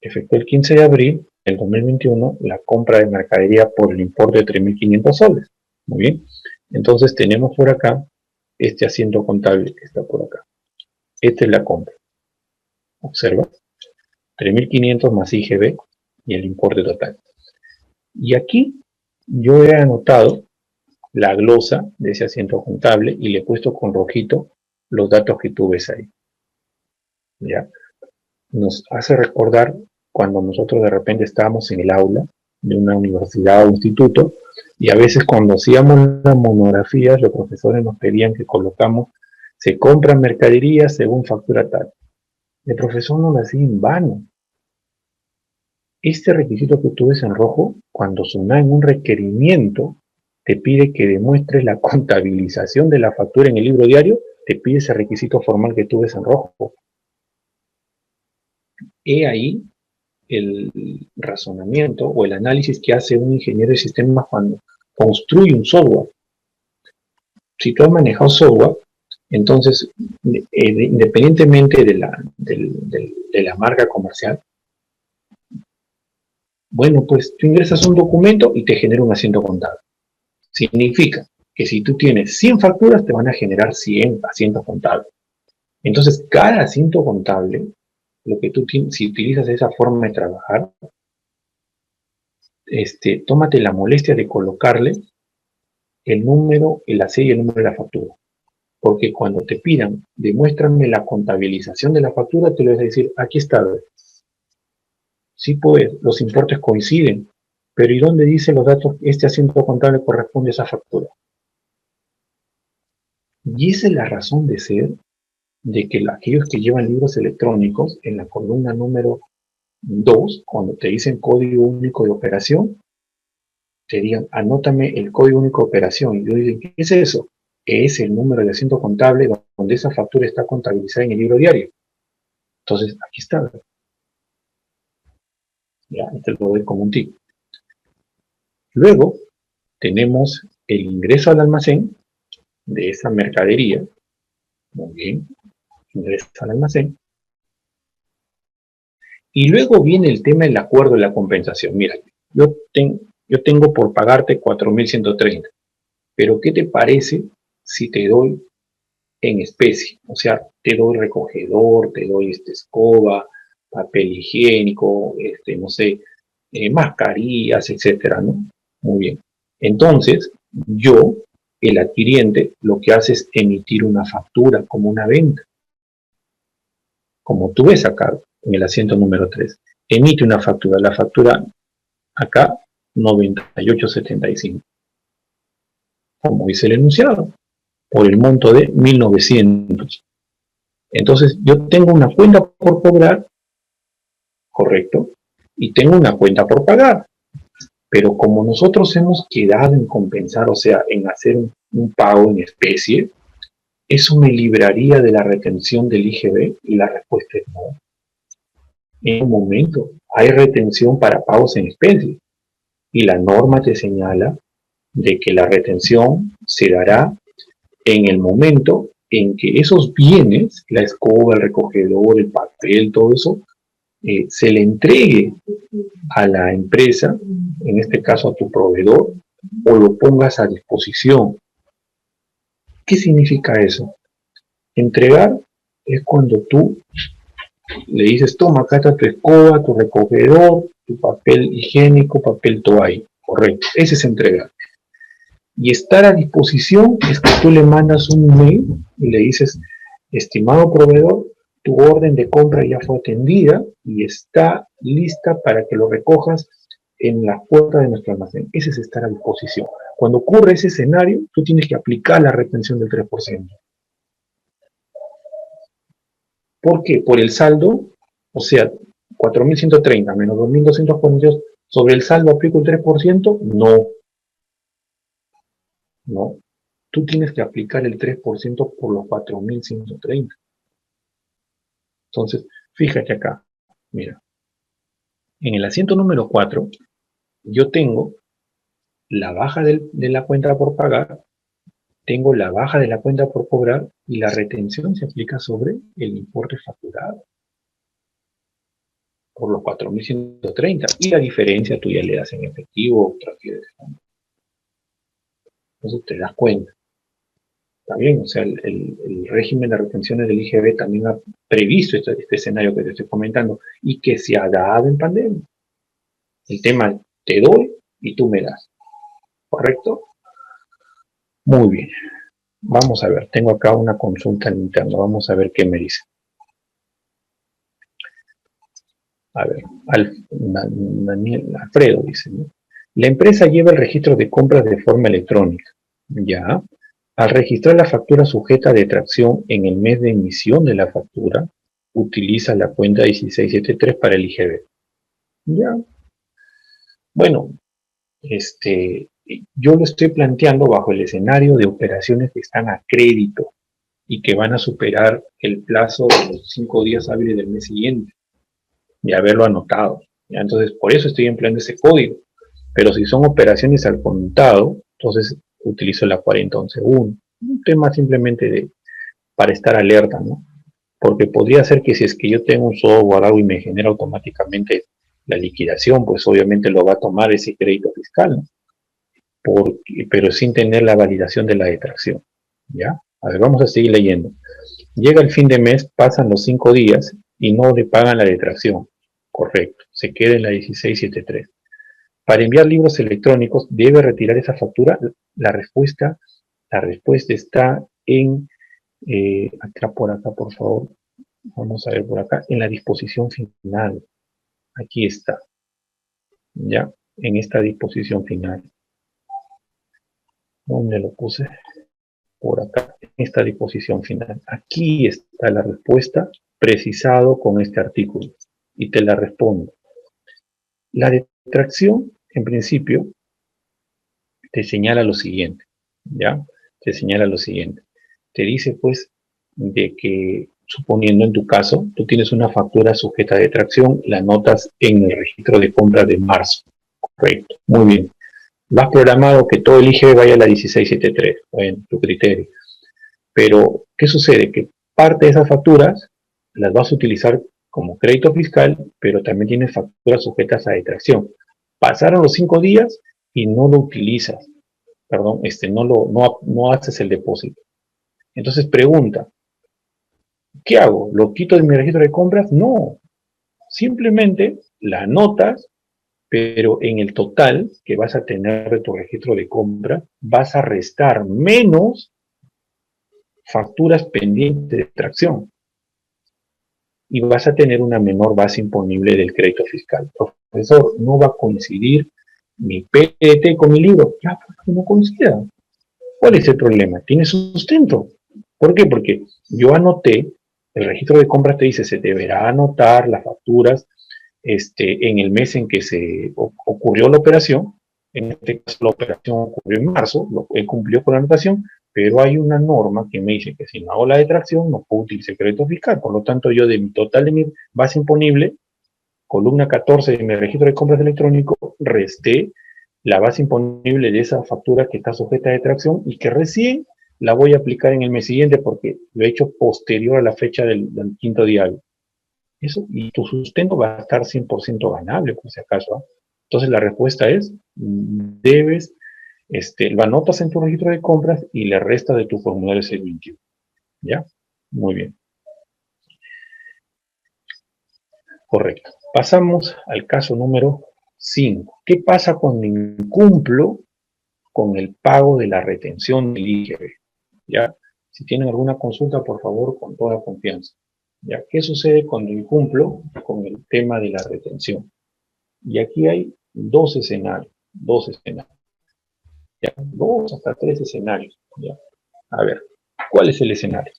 efectuó el 15 de abril del 2021 la compra de mercadería por el importe de 3.500 soles. Muy bien. Entonces tenemos por acá este asiento contable que está por acá. Esta es la compra. Observa. 3.500 más IGB y el importe total. Y aquí yo he anotado la glosa de ese asiento contable y le he puesto con rojito los datos que tú ves ahí. ¿Ya? Nos hace recordar cuando nosotros de repente estábamos en el aula de una universidad o instituto y a veces cuando hacíamos las monografías los profesores nos pedían que colocamos se compran mercaderías según factura tal. El profesor no lo hacía en vano. Este requisito que tú ves en rojo, cuando SUNAT en un requerimiento te pide que demuestres la contabilización de la factura en el libro diario, te pide ese requisito formal que tú ves en rojo. He ahí el razonamiento o el análisis que hace un ingeniero de sistemas cuando construye un software. Si tú has manejado software, entonces, independientemente de la marca comercial, bueno, pues tú ingresas un documento y te genera un asiento contable. Significa que si tú tienes 100 facturas, te van a generar 100 asientos contables. Entonces, cada asiento contable, lo que tú tienes, si utilizas esa forma de trabajar, tómate la molestia de colocarle el número, la serie y el número de la factura. Porque cuando te pidan, demuéstrame la contabilización de la factura, te lo vas a decir, aquí está. Sí, pues, los importes coinciden, pero ¿y dónde dice los datos? Este asiento contable corresponde a esa factura. Y esa es la razón de ser de que aquellos que llevan libros electrónicos, en la columna número 2, cuando te dicen código único de operación, te digan, anótame el código único de operación. Y yo digo, ¿qué es eso? Es el número de asiento contable donde esa factura está contabilizada en el libro diario. Entonces, aquí está. Ya, te lo doy como un tip. Luego, tenemos el ingreso al almacén de esa mercadería. Muy bien, ingreso al almacén. Y luego viene el tema del acuerdo de la compensación. Mira, yo tengo por pagarte 4.130, pero ¿qué te parece si te doy en especie? O sea, te doy recogedor, te doy escoba, papel higiénico, no sé, mascarillas, etcétera, ¿no? Muy bien. Entonces, yo, el adquiriente, lo que hace es emitir una factura como una venta. Como tú ves acá, en el asiento número 3, emite una factura. La factura acá, 98.75. Como dice el enunciado, por el monto de 1.900. Entonces, yo tengo una cuenta por cobrar, correcto, y tengo una cuenta por pagar. Pero como nosotros hemos quedado en compensar, o sea, en hacer un pago en especie, ¿eso me libraría de la retención del IGB? Y la respuesta es no. En un momento hay retención para pagos en especie y la norma te señala de que la retención se dará en el momento en que esos bienes, la escoba, el recogedor, el papel, todo eso, se le entregue a la empresa, en este caso a tu proveedor, o lo pongas a disposición. ¿Qué significa eso? Entregar es cuando tú le dices, toma, acá está tu escoba, tu recogedor, tu papel higiénico, papel toalla. Correcto, ese es entregar. Y estar a disposición es que tú le mandas un mail y le dices, estimado proveedor, tu orden de compra ya fue atendida y está lista para que lo recojas en la puerta de nuestro almacén. Ese es estar a disposición. Cuando ocurre ese escenario, tú tienes que aplicar la retención del 3%. ¿Por qué? Por el saldo, o sea, 4.130 menos 2.242, ¿sobre el saldo aplico el 3%? No, no. Tú tienes que aplicar el 3% por los 4.130. Entonces, fíjate acá, mira, en el asiento número 4, yo tengo la baja de la cuenta por pagar, tengo la baja de la cuenta por cobrar y la retención se aplica sobre el importe facturado por los 4.130 y la diferencia tú ya le das en efectivo o transfieres. Entonces te das cuenta. Está bien, o sea, el régimen de retenciones del IGB también ha previsto este escenario que te estoy comentando y que se ha dado en pandemia. El tema, te doy y tú me das. ¿Correcto? Muy bien. Vamos a ver, tengo acá una consulta en interno. Vamos a ver qué me dice. A ver, Daniel Alfredo dice, ¿no? La empresa lleva el registro de compras de forma electrónica. Ya. Al registrar la factura sujeta a detracción en el mes de emisión de la factura, utiliza la cuenta 1673 para el IGB. Ya. Bueno, yo lo estoy planteando bajo el escenario de operaciones que están a crédito y que van a superar el plazo de los 5 días hábiles del mes siguiente, de haberlo anotado. ¿Ya? Entonces, por eso estoy empleando ese código. Pero si son operaciones al contado, entonces utilizo la 4011.1. Un tema simplemente para estar alerta, ¿no? Porque podría ser que si es que yo tengo un software o algo y me genera automáticamente la liquidación, pues obviamente lo va a tomar ese crédito fiscal, ¿no? Pero sin tener la validación de la detracción. ¿Ya? A ver, vamos a seguir leyendo. Llega el fin de mes, pasan los 5 días y no le pagan la detracción. Correcto, se queda en la 1673. Para enviar libros electrónicos, ¿debe retirar esa factura? La respuesta está en, acá por acá, por favor. Vamos a ver por acá, en la disposición final. Aquí está, ¿ya? En esta disposición final. ¿Dónde lo puse? Por acá, en esta disposición final. Aquí está la respuesta precisado con este artículo. Y te la respondo. La detracción, en principio, te señala lo siguiente, ¿ya? Te señala lo siguiente. Te dice, pues, de que, suponiendo en tu caso, tú tienes una factura sujeta a detracción, la anotas en el registro de compra de marzo. Correcto, muy bien. Lo has programado que todo el IGB vaya a la 1673, bueno, tu criterio. Pero, ¿qué sucede? Que parte de esas facturas las vas a utilizar como crédito fiscal, pero también tienes facturas sujetas a detracción. Pasaron los 5 días y no lo utilizas, perdón, no haces el depósito. Entonces pregunta, ¿qué hago? ¿Lo quito de mi registro de compras? No, simplemente la anotas, pero en el total que vas a tener de tu registro de compra, vas a restar menos facturas pendientes de extracción y vas a tener una menor base imponible del crédito fiscal. Profesor, no va a coincidir mi PDT con mi libro. Ya, porque no coincida. ¿Cuál es el problema? Tiene sustento. ¿Por qué? Porque yo anoté, el registro de compras te dice, se deberá anotar las facturas en el mes en que se ocurrió la operación, En este caso la operación ocurrió en marzo, él cumplió con la anotación, pero hay una norma que me dice que si no hago la detracción no puedo utilizar crédito fiscal. Por lo tanto, yo de mi total de mi base imponible, columna 14 de mi registro de compras electrónico, resté la base imponible de esa factura que está sujeta a detracción y que recién la voy a aplicar en el mes siguiente porque lo he hecho posterior a la fecha del quinto día. Eso, y tu sustento va a estar 100% ganable, por si acaso. Entonces la respuesta es, debes, lo anotas en tu registro de compras y le restas de tu formulario 621. ¿Ya? Muy bien. Correcto. Pasamos al caso número 5. ¿Qué pasa cuando incumplo con el pago de la retención del IGB? ¿Ya? Si tienen alguna consulta, por favor, con toda confianza. ¿Ya? ¿Qué sucede cuando incumplo con el tema de la retención? Y aquí hay dos escenarios, ¿ya? 2 hasta 3 escenarios, ¿ya? A ver, ¿cuál es el escenario?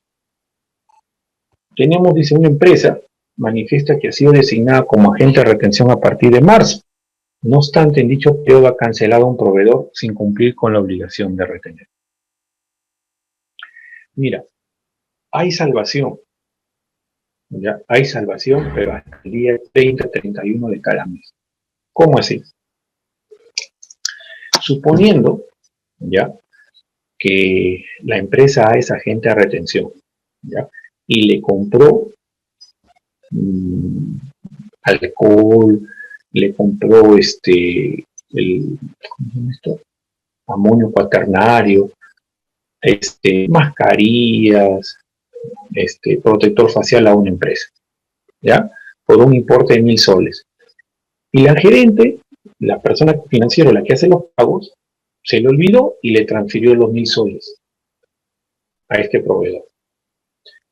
Tenemos, dice, una empresa manifiesta que ha sido designada como agente de retención a partir de marzo. No obstante, en dicho periodo ha cancelado a un proveedor sin cumplir con la obligación de retener. Mira, hay salvación, ¿ya? Hay salvación, pero hasta el día 30, 31 de cada mes. ¿Cómo así? Suponiendo, ¿ya?, que la empresa A es agente de retención, ¿ya?, y le compró alcohol, le compró ¿cómo se llama esto? Amonio cuaternario, mascarillas, protector facial a una empresa, ¿ya?, por un importe de 1.000 soles. Y la gerente, la persona financiera, la que hace los pagos, se le olvidó y le transfirió los 1.000 soles a este proveedor.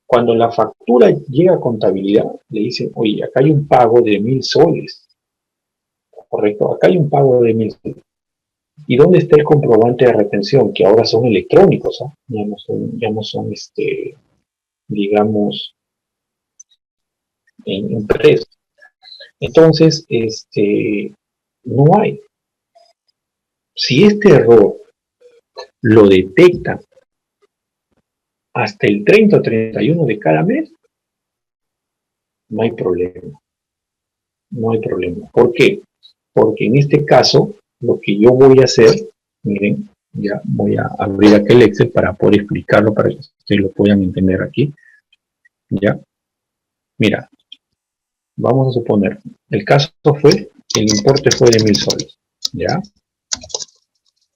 Cuando la factura llega a contabilidad, le dicen, oye, acá hay un pago de 1.000 soles. ¿Correcto? Acá hay un pago de 1.000 soles. ¿Y dónde está el comprobante de retención? Que ahora son electrónicos, ¿eh? Ya no son digamos, impresos. Entonces, no hay. Si este error lo detectan hasta el 30 o 31 de cada mes, no hay problema. No hay problema. ¿Por qué? Porque en este caso, lo que yo voy a hacer, miren, ya voy a abrir aquel Excel para poder explicarlo, para que ustedes lo puedan entender aquí. Ya, mira, vamos a suponer, el caso fue, el importe fue de 1.000 soles. Ya,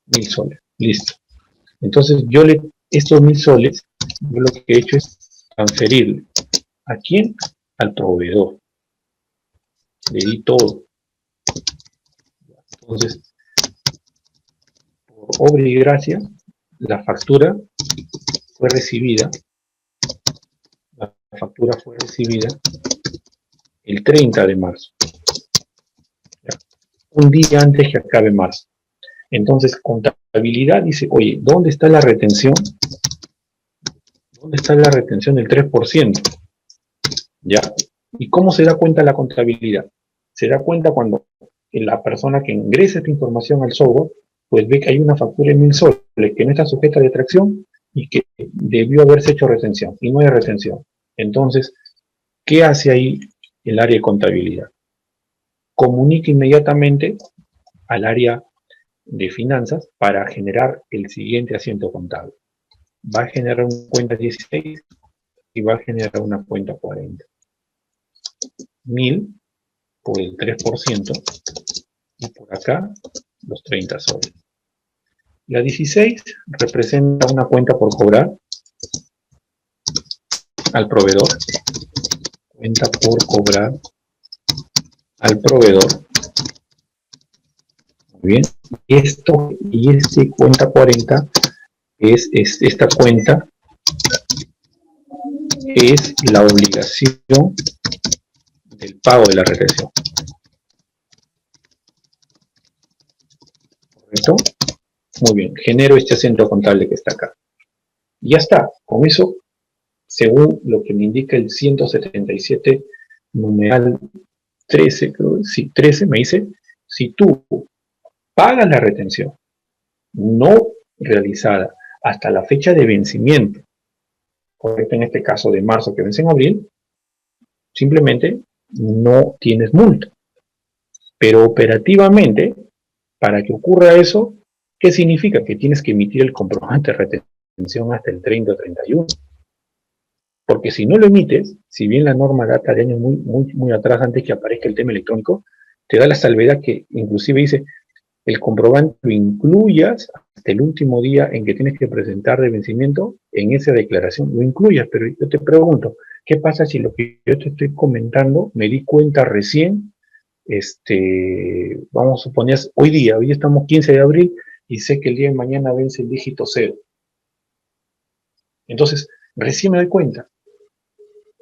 1.000 soles, listo. Entonces estos 1.000 soles, yo lo que he hecho es transferirle. ¿A quién? Al proveedor. Le di todo. Entonces, por obra y gracia, la factura fue recibida. La factura fue recibida el 30 de marzo. ¿Ya? Un día antes que acabe marzo. Entonces, contabilidad dice, oye, ¿dónde está la retención? ¿Dónde está la retención del 3%? ¿Ya? ¿Y cómo se da cuenta la contabilidad? Se da cuenta cuando la persona que ingresa esta información al software, pues ve que hay una factura de 1.000 soles que no está sujeta a detracción y que debió haberse hecho retención, y no hay retención. Entonces, ¿qué hace ahí el área de contabilidad? Comunica inmediatamente al área de finanzas para generar el siguiente asiento contable. Va a generar una cuenta 16 y va a generar una cuenta 40. 1.000 por el 3% y por acá los 30 soles. La 16 representa una cuenta por cobrar al proveedor. Cuenta por cobrar al proveedor. Muy bien. Este cuenta 40 esta cuenta es la obligación del pago de la retención. ¿Correcto? Muy bien, genero este acento contable que está acá. Y ya está, con eso, según lo que me indica el 177 numeral 13, creo, sí, 13 me dice, si tú pagas la retención no realizada hasta la fecha de vencimiento, correcto, en este caso de marzo que vence en abril, simplemente no tienes multa. Pero operativamente, para que ocurra eso, ¿qué significa? Que tienes que emitir el comprobante de retención hasta el 30 o 31. Porque si no lo emites, si bien la norma data de años muy atrás, antes que aparezca el tema electrónico, te da la salvedad que inclusive dice, el comprobante lo incluyas hasta el último día en que tienes que presentar de vencimiento, en esa declaración lo incluyas. Pero yo te pregunto, ¿qué pasa si lo que yo te estoy comentando me di cuenta recién? Vamos a suponer, hoy estamos 15 de abril y sé que el día de mañana vence el dígito 0. Entonces, recién me doy cuenta.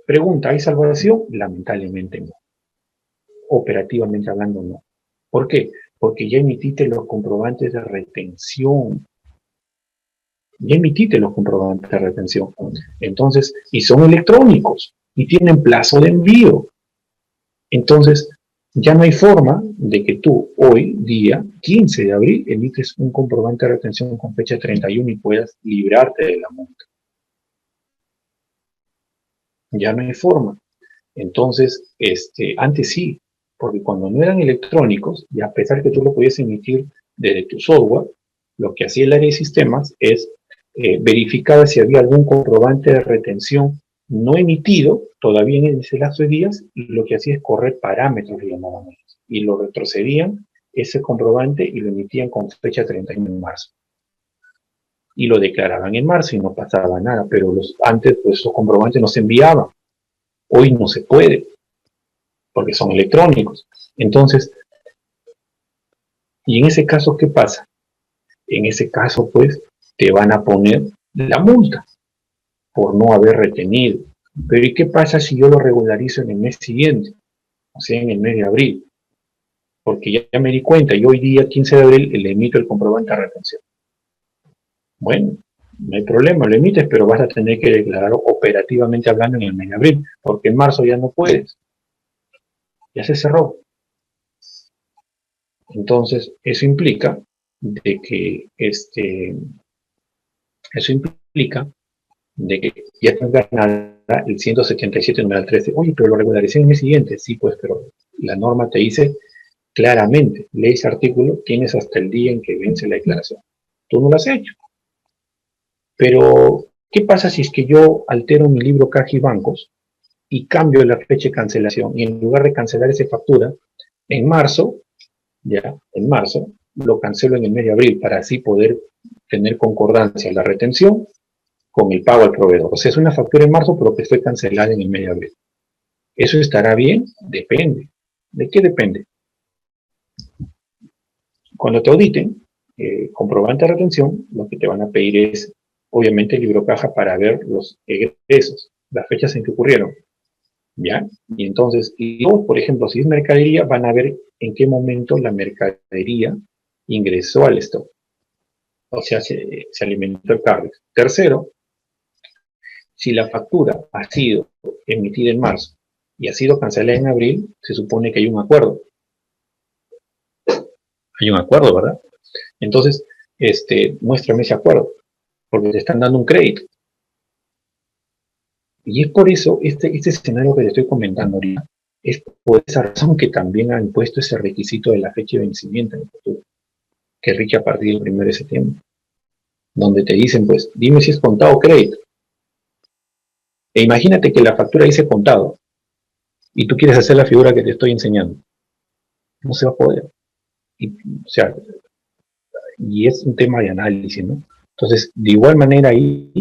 Pregunta, ¿hay salvación? Lamentablemente no. Operativamente hablando, no. ¿Por qué? Porque ya emitiste los comprobantes de retención. Ya emitiste los comprobantes de retención. Entonces, y son electrónicos y tienen plazo de envío. Entonces, ya no hay forma de que tú hoy, día 15 de abril, emites un comprobante de retención con fecha 31 y puedas librarte de la multa. Ya no hay forma. Entonces, antes sí, porque cuando no eran electrónicos, y a pesar que tú lo podías emitir desde tu software, lo que hacía el área de sistemas es verificar si había algún comprobante de retención no emitido todavía en ese lapso de días, y lo que hacía es correr parámetros, le llamaban ellos, y lo retrocedían ese comprobante y lo emitían con fecha 31 de marzo. Y lo declaraban en marzo y no pasaba nada, pero antes pues esos comprobantes no se enviaban. Hoy no se puede, porque son electrónicos. Entonces, ¿y en ese caso qué pasa? En ese caso, pues, te van a poner la multa por no haber retenido. Pero ¿y qué pasa si yo lo regularizo en el mes siguiente? O sea, en el mes de abril. Porque ya me di cuenta, y hoy día, 15 de abril, le emito el comprobante de retención. Bueno, no hay problema, lo emites, pero vas a tener que declararlo operativamente hablando en el mes de abril, porque en marzo ya no puedes. Ya se cerró. Entonces, eso implica de que ya tengas ganada el 177 numeral 13. Oye, pero lo regularicé en el mes siguiente. Sí, pues, pero la norma te dice claramente, lee ese artículo, tienes hasta el día en que vence la declaración. Tú no lo has hecho. Pero, ¿qué pasa si es que yo altero mi libro Caja y Bancos y cambio la fecha de cancelación? Y en lugar de cancelar esa factura, en marzo, lo cancelo en el mes de abril para así poder tener concordancia la retención con el pago al proveedor. O sea, es una factura en marzo, pero que fue cancelada en el mes de abril. ¿Eso estará bien? Depende. ¿De qué depende? Cuando te auditen, comprobante de retención, lo que te van a pedir es, obviamente, el libro caja para ver los egresos, las fechas en que ocurrieron. ¿Ya? Y entonces, por ejemplo, si es mercadería, van a ver en qué momento la mercadería ingresó al stock. O sea, se alimentó el cargo. Tercero, si la factura ha sido emitida en marzo y ha sido cancelada en abril, se supone que hay un acuerdo. Hay un acuerdo, ¿verdad? Entonces, muéstrame ese acuerdo, porque te están dando un crédito. Y es por eso, este escenario que te estoy comentando ahorita, es por esa razón que también han impuesto ese requisito de la fecha de vencimiento en el futuro, que rige a partir del 1 de septiembre, donde te dicen, pues, dime si es contado o crédito. E imagínate que la factura dice contado, y tú quieres hacer la figura que te estoy enseñando. No se va a poder. O sea, y es un tema de análisis, ¿no? Entonces, de igual manera ahí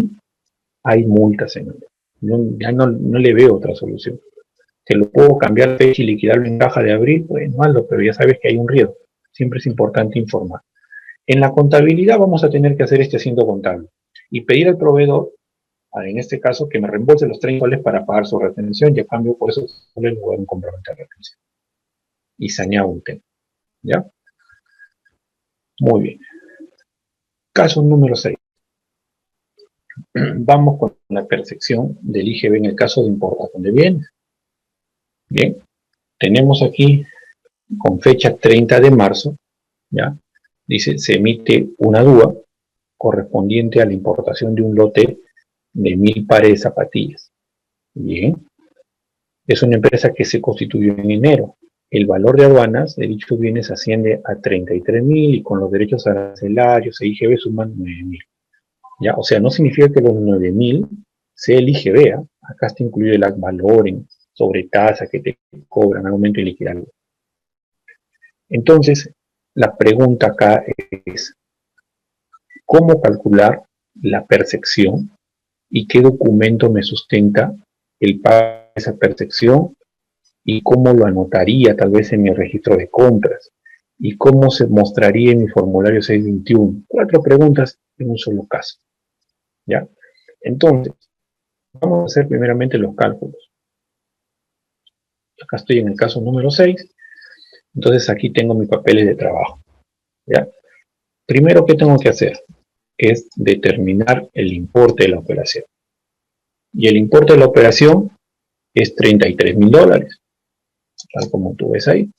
hay multas, señor. Ya no le veo otra solución. Te lo puedo cambiar fecha y liquidarlo en caja de abril, pues malo, pero ya sabes que hay un riesgo. Siempre es importante informar. En la contabilidad vamos a tener que hacer este asiento contable y pedir al proveedor, en este caso, que me reembolse los 30 soles para pagar su retención y a cambio por eso le voy a un comprobante de retención. Y se añade un tema. ¿Ya? Muy bien. Caso número 6. Vamos con la percepción del IGB en el caso de importación de bienes. Bien, tenemos aquí con fecha 30 de marzo, ¿ya? Dice, se emite una DUA correspondiente a la importación de un lote de 1000 pares de zapatillas. Bien, es una empresa que se constituyó en enero. El valor de aduanas de dichos bienes asciende a 33.000 y con los derechos arancelarios e IGB suman 9.000. ¿Ya? O sea, no significa que los 9.000 sea el IGB. ¿Eh? Acá está incluido el ad valorem, sobretasa que te cobran, aumento y liquidable. Entonces, la pregunta acá es, ¿cómo calcular la percepción y qué documento me sustenta el pago de esa percepción y cómo lo anotaría tal vez en mi registro de compras y cómo se mostraría en mi formulario 621? 4 preguntas en un solo caso. ¿Ya? Entonces, vamos a hacer primeramente los cálculos. Acá estoy en el caso número 6. Entonces aquí tengo mis papeles de trabajo. ¿Ya? Primero, ¿qué tengo que hacer? Es determinar el importe de la operación. Y el importe de la operación es $33.000, tal como tú ves ahí.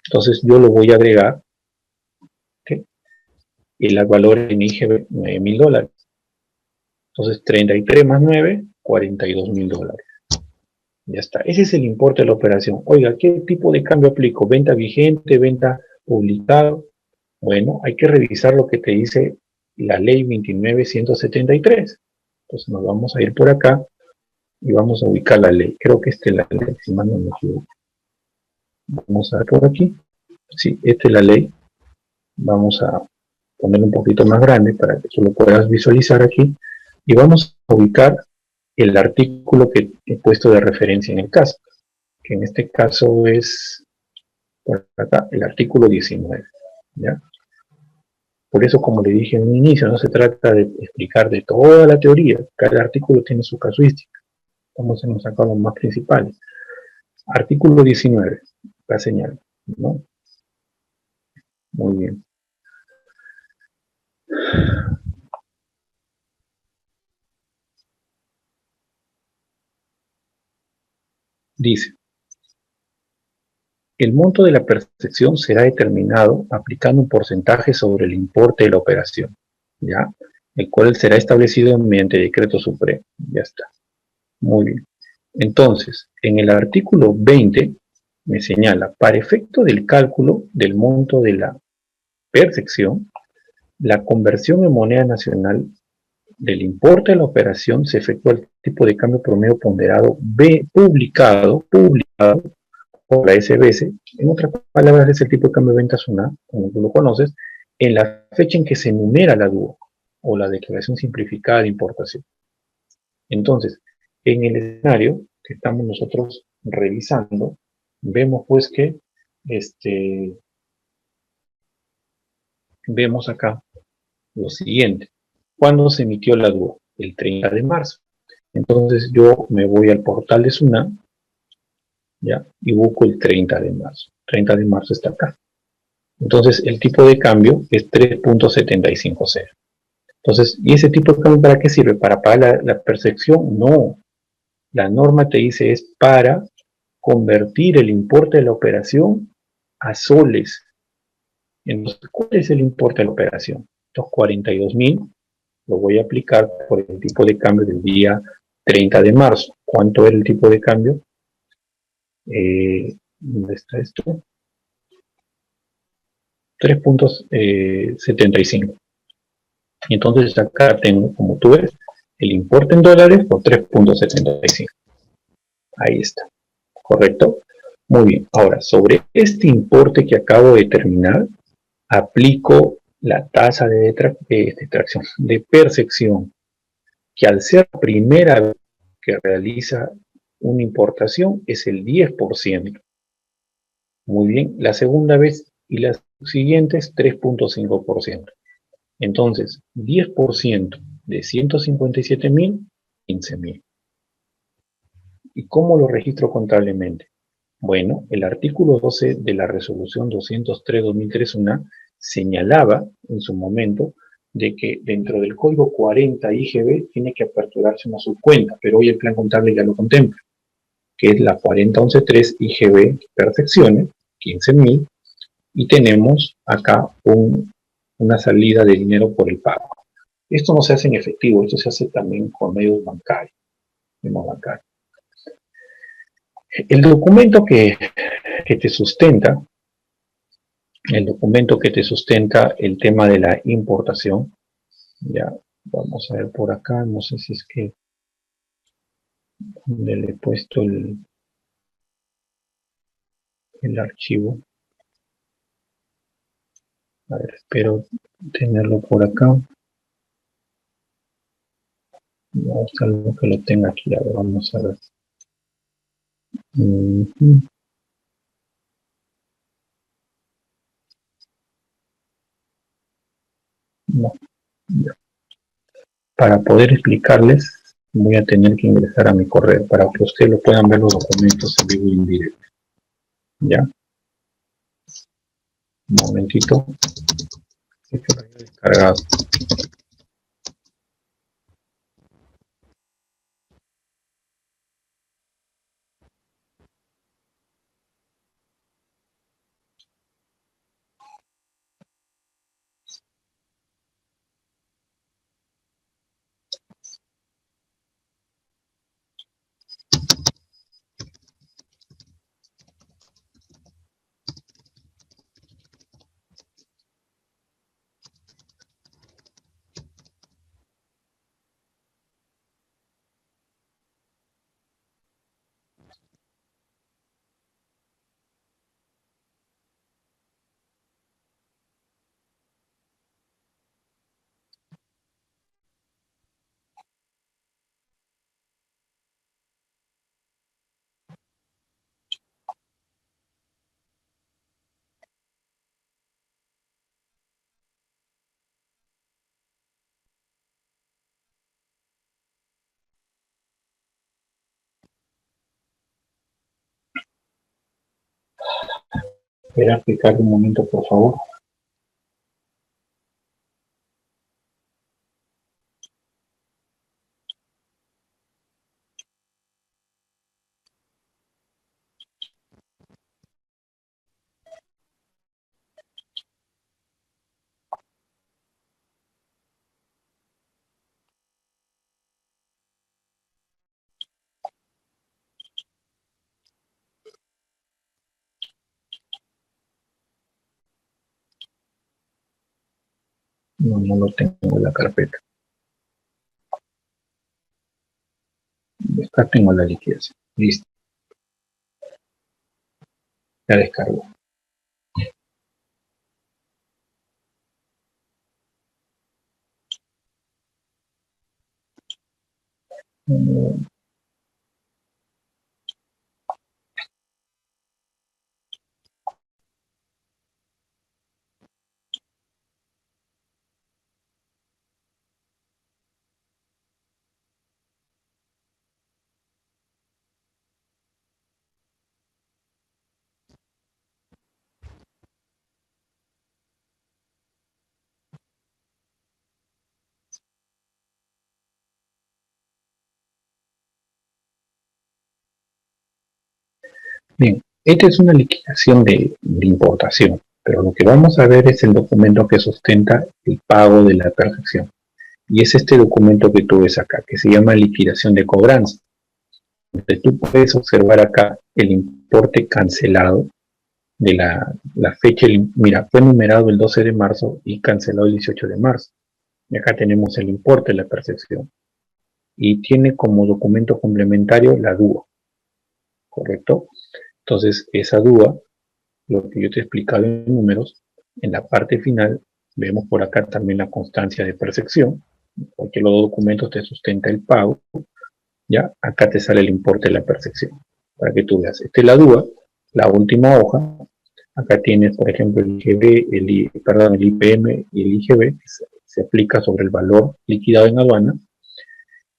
Entonces yo lo voy a agregar, ¿okay? Y el valor en IGB, $9.000. Entonces 33 más 9, $42.000. Ya está. Ese es el importe de la operación. Oiga, ¿qué tipo de cambio aplico? ¿Venta vigente? ¿Venta publicado? Bueno, hay que revisar lo que te dice la ley 29.173. Entonces nos vamos a ir por acá y vamos a ubicar la ley. Creo que esta es la ley, si mal no me equivoco. Vamos a ver por aquí. Sí, esta es la ley. Vamos a ponerlo un poquito más grande para que tú lo puedas visualizar aquí. Y vamos a ubicar el artículo que he puesto de referencia en el caso, que en este caso es por acá, el artículo 19. ¿Ya? Por eso, como le dije en un inicio, no se trata de explicar de toda la teoría. Cada artículo tiene su casuística. Vamos a sacar los más principales. Artículo 19, la señal, ¿no? Muy bien. Dice, el monto de la percepción será determinado aplicando un porcentaje sobre el importe de la operación, ¿ya? El cual será establecido mediante decreto supremo. Ya está. Muy bien. Entonces, en el artículo 20 me señala, para efecto del cálculo del monto de la percepción, la conversión en moneda nacional del importe de la operación se efectúa el tipo de cambio promedio ponderado B publicado por la SBS. En otras palabras, es el tipo de cambio de venta SUNAT, como tú lo conoces, en la fecha en que se enumera la DUO o la declaración simplificada de importación. Entonces, en el escenario que estamos nosotros revisando, vemos pues que vemos acá lo siguiente. ¿Cuándo se emitió la DUO? El 30 de marzo. Entonces yo me voy al portal de SUNAT, ¿ya? Y busco el 30 de marzo. 30 de marzo está acá. Entonces el tipo de cambio es 3.750. Entonces, ¿y ese tipo de cambio para qué sirve? ¿Para pagar la percepción? No. La norma te dice es para convertir el importe de la operación a soles. Entonces, ¿cuál es el importe de la operación? Estos 42.000 lo voy a aplicar por el tipo de cambio del día 30 de marzo. ¿Cuánto era el tipo de cambio? ¿Dónde está esto? 3.75. Y entonces acá tengo, como tú ves, el importe en dólares por 3.75. Ahí está. ¿Correcto? Muy bien. Ahora, sobre este importe que acabo de determinar, aplico la tasa de percepción, que al ser la primera vez que realiza una importación es el 10%. Muy bien. La segunda vez y las siguientes 3.5%. Entonces, 10% de 157.000, 15.000. ¿Y cómo lo registro contablemente? Bueno, el artículo 12 de la resolución 203/2003 UNA señalaba en su momento de que dentro del código 40 IGB tiene que aperturarse una subcuenta, pero hoy el plan contable ya lo contempla, que es la 40.11.3 IGB perfecciones, 15.000, y tenemos acá un una salida de dinero por el pago. Esto no se hace en efectivo, esto se hace también con medios bancarios. El documento que te sustenta, el tema de la importación, ya vamos a ver por acá, no sé si es que le he puesto el archivo. A ver, espero tenerlo por acá. No, salvo que lo tenga aquí. A ver, vamos a ver. No, ya. Para poder explicarles, voy a tener que ingresar a mi correo para que ustedes lo puedan ver los documentos en vivo y en directo. ¿Ya? Un momentito. Esto lo había descargado. Voy a explicar un momento, por favor. No, no lo tengo en la carpeta. Acá tengo la liquidación. Listo. Ya descargo. Bien, esta es una liquidación de importación, pero lo que vamos a ver es el documento que sustenta el pago de la perfección. Y es este documento que tú ves acá, que se llama liquidación de cobranza. Donde tú puedes observar acá el importe cancelado de la fecha. Mira, fue numerado el 12 de marzo y cancelado el 18 de marzo. Y acá tenemos el importe de la percepción. Y tiene como documento complementario la DUA, ¿correcto? Entonces, esa DUA, lo que yo te he explicado en números, en la parte final vemos por acá también la constancia de percepción, porque los documentos te sustenta el pago, ¿ya? Acá te sale el importe de la percepción, para que tú veas. Esta es la DUA, la última hoja. Acá tienes, por ejemplo, el IGB, el IPM y el IGB, que se aplica sobre el valor liquidado en aduana.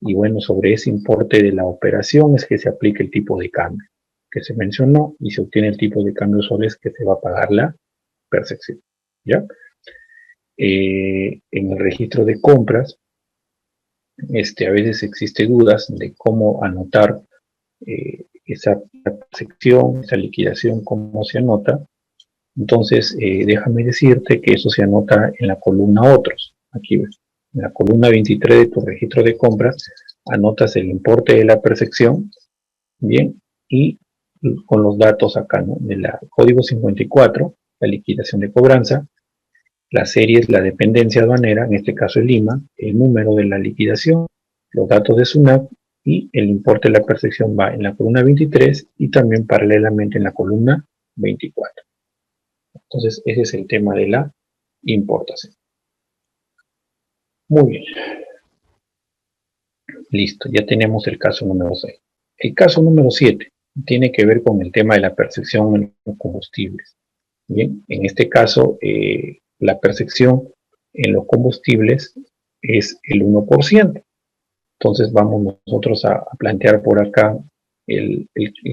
Y bueno, sobre ese importe de la operación es que se aplica el tipo de cambio que se mencionó y se obtiene el tipo de cambio soles que se va a pagar la percepción. ¿Ya? En el registro de compras, a veces existe dudas de cómo anotar esa percepción, esa liquidación, cómo se anota. Entonces, déjame decirte que eso se anota en la columna otros. Aquí ves, en la columna 23 de tu registro de compras, anotas el importe de la percepción, bien, y con los datos acá, ¿no? Del código 54, la liquidación de cobranza, la serie es la dependencia aduanera, en este caso es Lima, el número de la liquidación, los datos de SUNAT y el importe de la percepción va en la columna 23 y también paralelamente en la columna 24. Entonces, ese es el tema de la importación. Muy bien. Listo, ya tenemos el caso número 6. El caso número 7 tiene que ver con el tema de la percepción en los combustibles. Bien, en este caso, la percepción en los combustibles es el 1%. Entonces vamos nosotros a plantear por acá el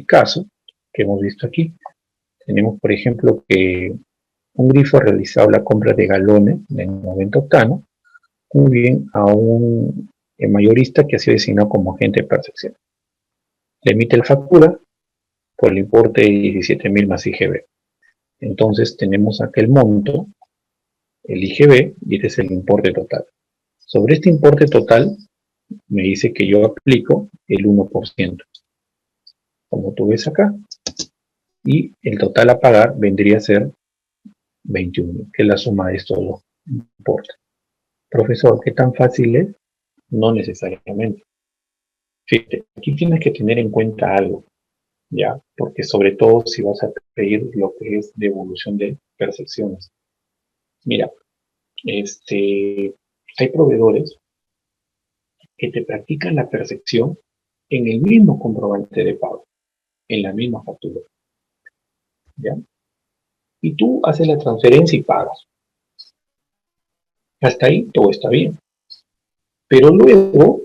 caso que hemos visto aquí. Tenemos, por ejemplo, que un grifo ha realizado la compra de galones de 90 octanos, muy bien, a un mayorista que ha sido designado como agente de percepción. Le emite la factura por el importe de 17.000 más IGB. Entonces tenemos aquel monto, el IGB, y este es el importe total. Sobre este importe total, me dice que yo aplico el 1%, como tú ves acá, y el total a pagar vendría a ser 21, que es la suma de estos dos importes. Profesor, ¿qué tan fácil es? No necesariamente. Fíjate, aquí tienes que tener en cuenta algo, ¿ya? Porque sobre todo si vas a pedir lo que es devolución de percepciones. Mira, hay proveedores que te practican la percepción en el mismo comprobante de pago, en la misma factura, ¿ya? Y tú haces la transferencia y pagas. Hasta ahí todo está bien. Pero luego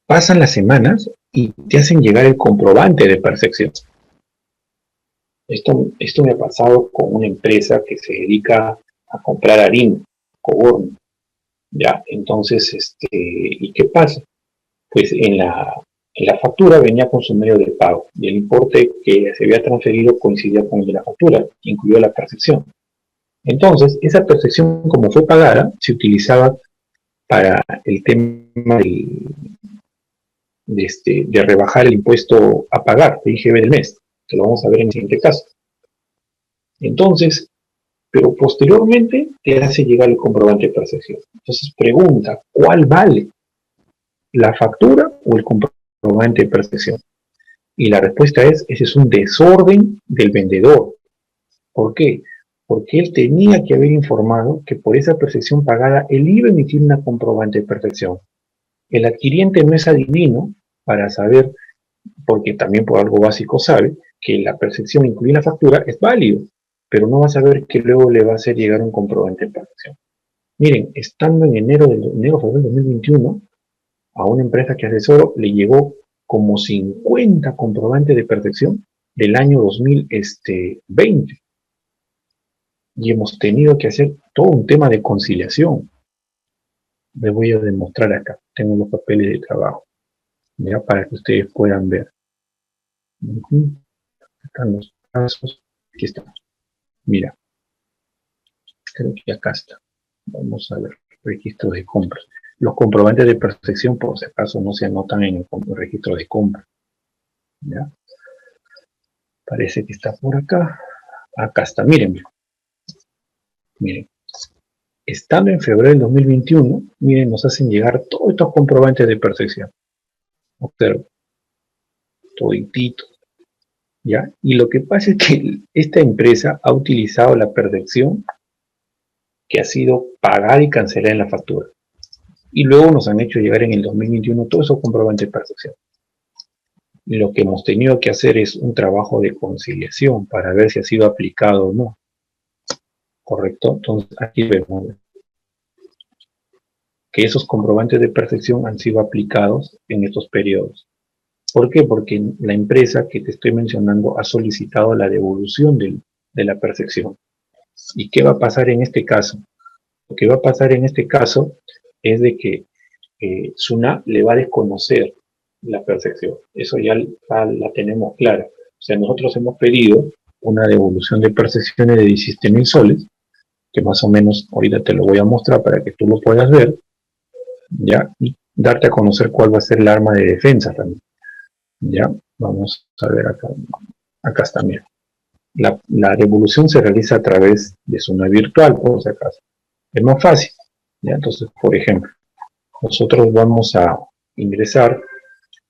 pasan las semanas y te hacen llegar el comprobante de percepción. Esto me ha pasado con una empresa que se dedica a comprar harina, coborno, ¿ya? Entonces, ¿y qué pasa? Pues en la factura venía con su medio de pago y el importe que se había transferido coincidía con el de la factura, incluyó la percepción. Entonces, esa percepción, como fue pagada, se utilizaba para el tema de rebajar el impuesto a pagar, de IGB del mes, que lo vamos a ver en el siguiente caso. Entonces, pero posteriormente te hace llegar el comprobante de percepción. Entonces pregunta, ¿cuál vale? ¿La factura o el comprobante de percepción? Y la respuesta es, ese es un desorden del vendedor. ¿Por qué? Porque él tenía que haber informado que por esa percepción pagada él iba a emitir una comprobante de percepción. El adquiriente no es adivino para saber, porque también por algo básico sabe, que la percepción incluida en la factura es válido, pero no va a saber que luego le va a hacer llegar un comprobante de percepción. Miren, estando en febrero del 2021, a una empresa que asesoro le llegó como 50 comprobantes de percepción del año 2020. Y hemos tenido que hacer todo un tema de conciliación. Les voy a demostrar acá. Tengo los papeles de trabajo, ya para que ustedes puedan ver. Están los casos. Aquí están. Mira, creo que acá está. Vamos a ver, registro de compras. Los comprobantes de percepción, por si acaso, no se anotan en el registro de compras. ¿Ya? Parece que está por acá. Acá está, miren. Miren. Estando en febrero del 2021, miren, nos hacen llegar todos estos comprobantes de percepción. Observen. Toditito. ¿Ya? Y lo que pasa es que esta empresa ha utilizado la percepción que ha sido pagada y cancelada en la factura. Y luego nos han hecho llegar en el 2021 todos esos comprobantes de percepción. Y lo que hemos tenido que hacer es un trabajo de conciliación para ver si ha sido aplicado o no. ¿Correcto? Entonces aquí vemos que esos comprobantes de percepción han sido aplicados en estos periodos. ¿Por qué? Porque la empresa que te estoy mencionando ha solicitado la devolución de la percepción. ¿Y qué va a pasar en este caso? Lo que va a pasar en este caso es de que SUNAT le va a desconocer la percepción. Eso ya la tenemos clara. O sea, nosotros hemos pedido una devolución de percepciones de 17.000 soles, que más o menos ahorita te lo voy a mostrar para que tú lo puedas ver, ¿ya? Y darte a conocer cuál va a ser el arma de defensa también, ¿ya? Vamos a ver acá, acá está, mira. La devolución se realiza a través de zona virtual, por si acaso. Es más fácil, ¿ya? Entonces, por ejemplo, nosotros vamos a ingresar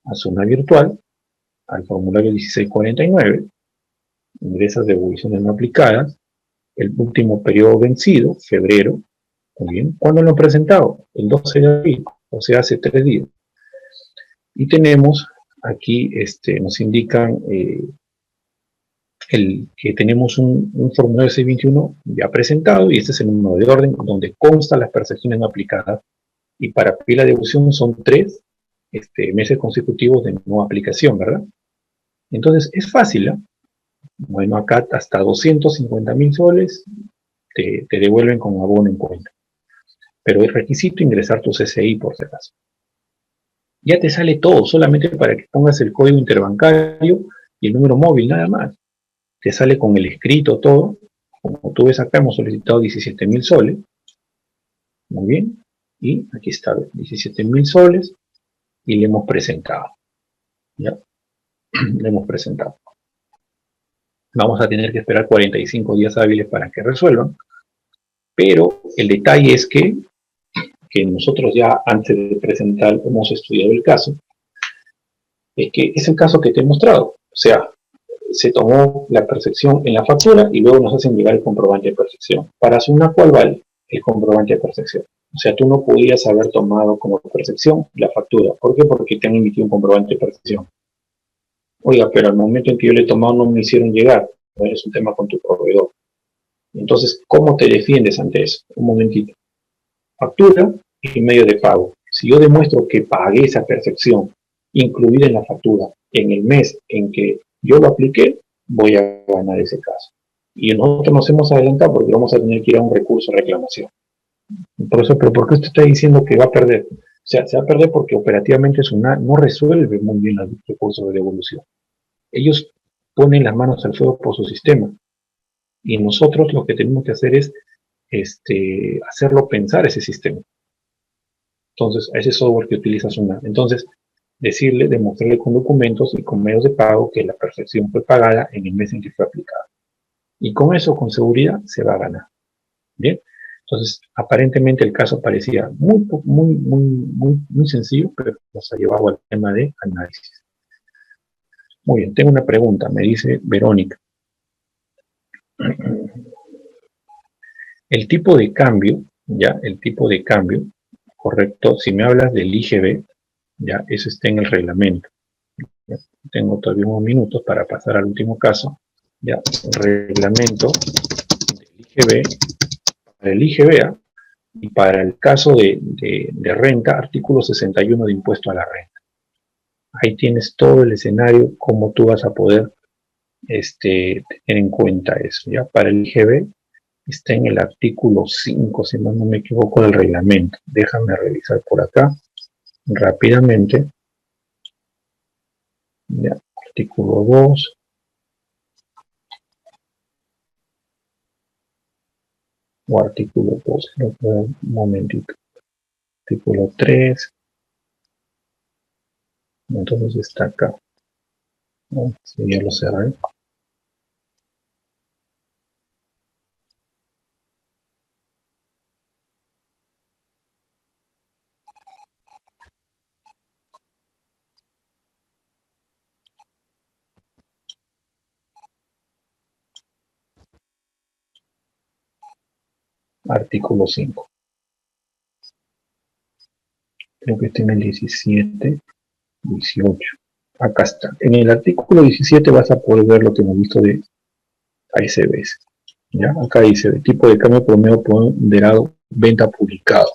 a zona virtual, al formulario 1649, ingresas devoluciones no aplicadas, el último periodo vencido, febrero, muy bien. ¿Cuándo lo han presentado? El 12 de abril, o sea, hace 3 días. Y tenemos aquí, nos indican que tenemos un formulario 621 ya presentado, y este es el número de orden donde constan las percepciones no aplicadas, y para pila de devolución son 3 meses consecutivos de no aplicación, ¿verdad? Entonces es fácil, ¿eh? Bueno, acá hasta 250.000 soles te devuelven con abono en cuenta. Pero es requisito ingresar tu CCI por si acaso. Ya te sale todo, solamente para que pongas el código interbancario y el número móvil, nada más. Te sale con el escrito todo. Como tú ves acá, hemos solicitado 17.000 soles. Muy bien. Y aquí está, 17.000 soles y le hemos presentado. ¿Ya? Le hemos presentado. Vamos a tener que esperar 45 días hábiles para que resuelvan. Pero el detalle es que nosotros ya antes de presentar hemos estudiado el caso, es que es el caso que te he mostrado. O sea, se tomó la percepción en la factura y luego nos hacen llegar el comprobante de percepción. Para Suna, ¿cuál vale el comprobante de percepción? O sea, tú no podías haber tomado como percepción la factura. ¿Por qué? Porque te han emitido un comprobante de percepción. Oiga, pero al momento en que yo le he tomado no me hicieron llegar. Bueno, es un tema con tu proveedor. Entonces, ¿cómo te defiendes ante eso? Un momentito. Factura y medio de pago. Si yo demuestro que pagué esa percepción incluida en la factura en el mes en que yo lo apliqué, voy a ganar ese caso. Y nosotros nos hemos adelantado porque vamos a tener que ir a un recurso de reclamación. Por eso, ¿pero por qué usted está diciendo que va a perder? O sea, se va a perder porque operativamente Suna no resuelve muy bien los recursos de devolución. Ellos ponen las manos al fuego por su sistema. Y nosotros lo que tenemos que hacer es hacerlo pensar ese sistema. Entonces, a ese software que utiliza Suna. Entonces, demostrarle con documentos y con medios de pago que la percepción fue pagada en el mes en que fue aplicada. Y con eso, con seguridad, se va a ganar. Bien. Entonces, aparentemente el caso parecía muy sencillo, pero nos ha llevado al tema de análisis. Muy bien, tengo una pregunta, me dice Verónica. El tipo de cambio, ya, el tipo de cambio, correcto, si me hablas del IGB, ya, eso está en el reglamento. Ya, tengo todavía unos minutos para pasar al último caso. Ya, reglamento del IGB, para el IGB, y para el caso de renta, artículo 61 de impuesto a la renta. Ahí tienes todo el escenario, cómo tú vas a poder tener en cuenta eso. Ya para el IGB está en el artículo 5, si no me equivoco, del reglamento. Déjame revisar por acá rápidamente. Ya, artículo 2. O artículo 2, un momentito. Artículo 3. Entonces está acá. Si ya lo cerré. Artículo 5. Creo que está en el 17, 18. Acá está. En el artículo 17 vas a poder ver lo que hemos visto de ASBs. ¿Ya? Acá dice, de tipo de cambio promedio ponderado, venta publicado.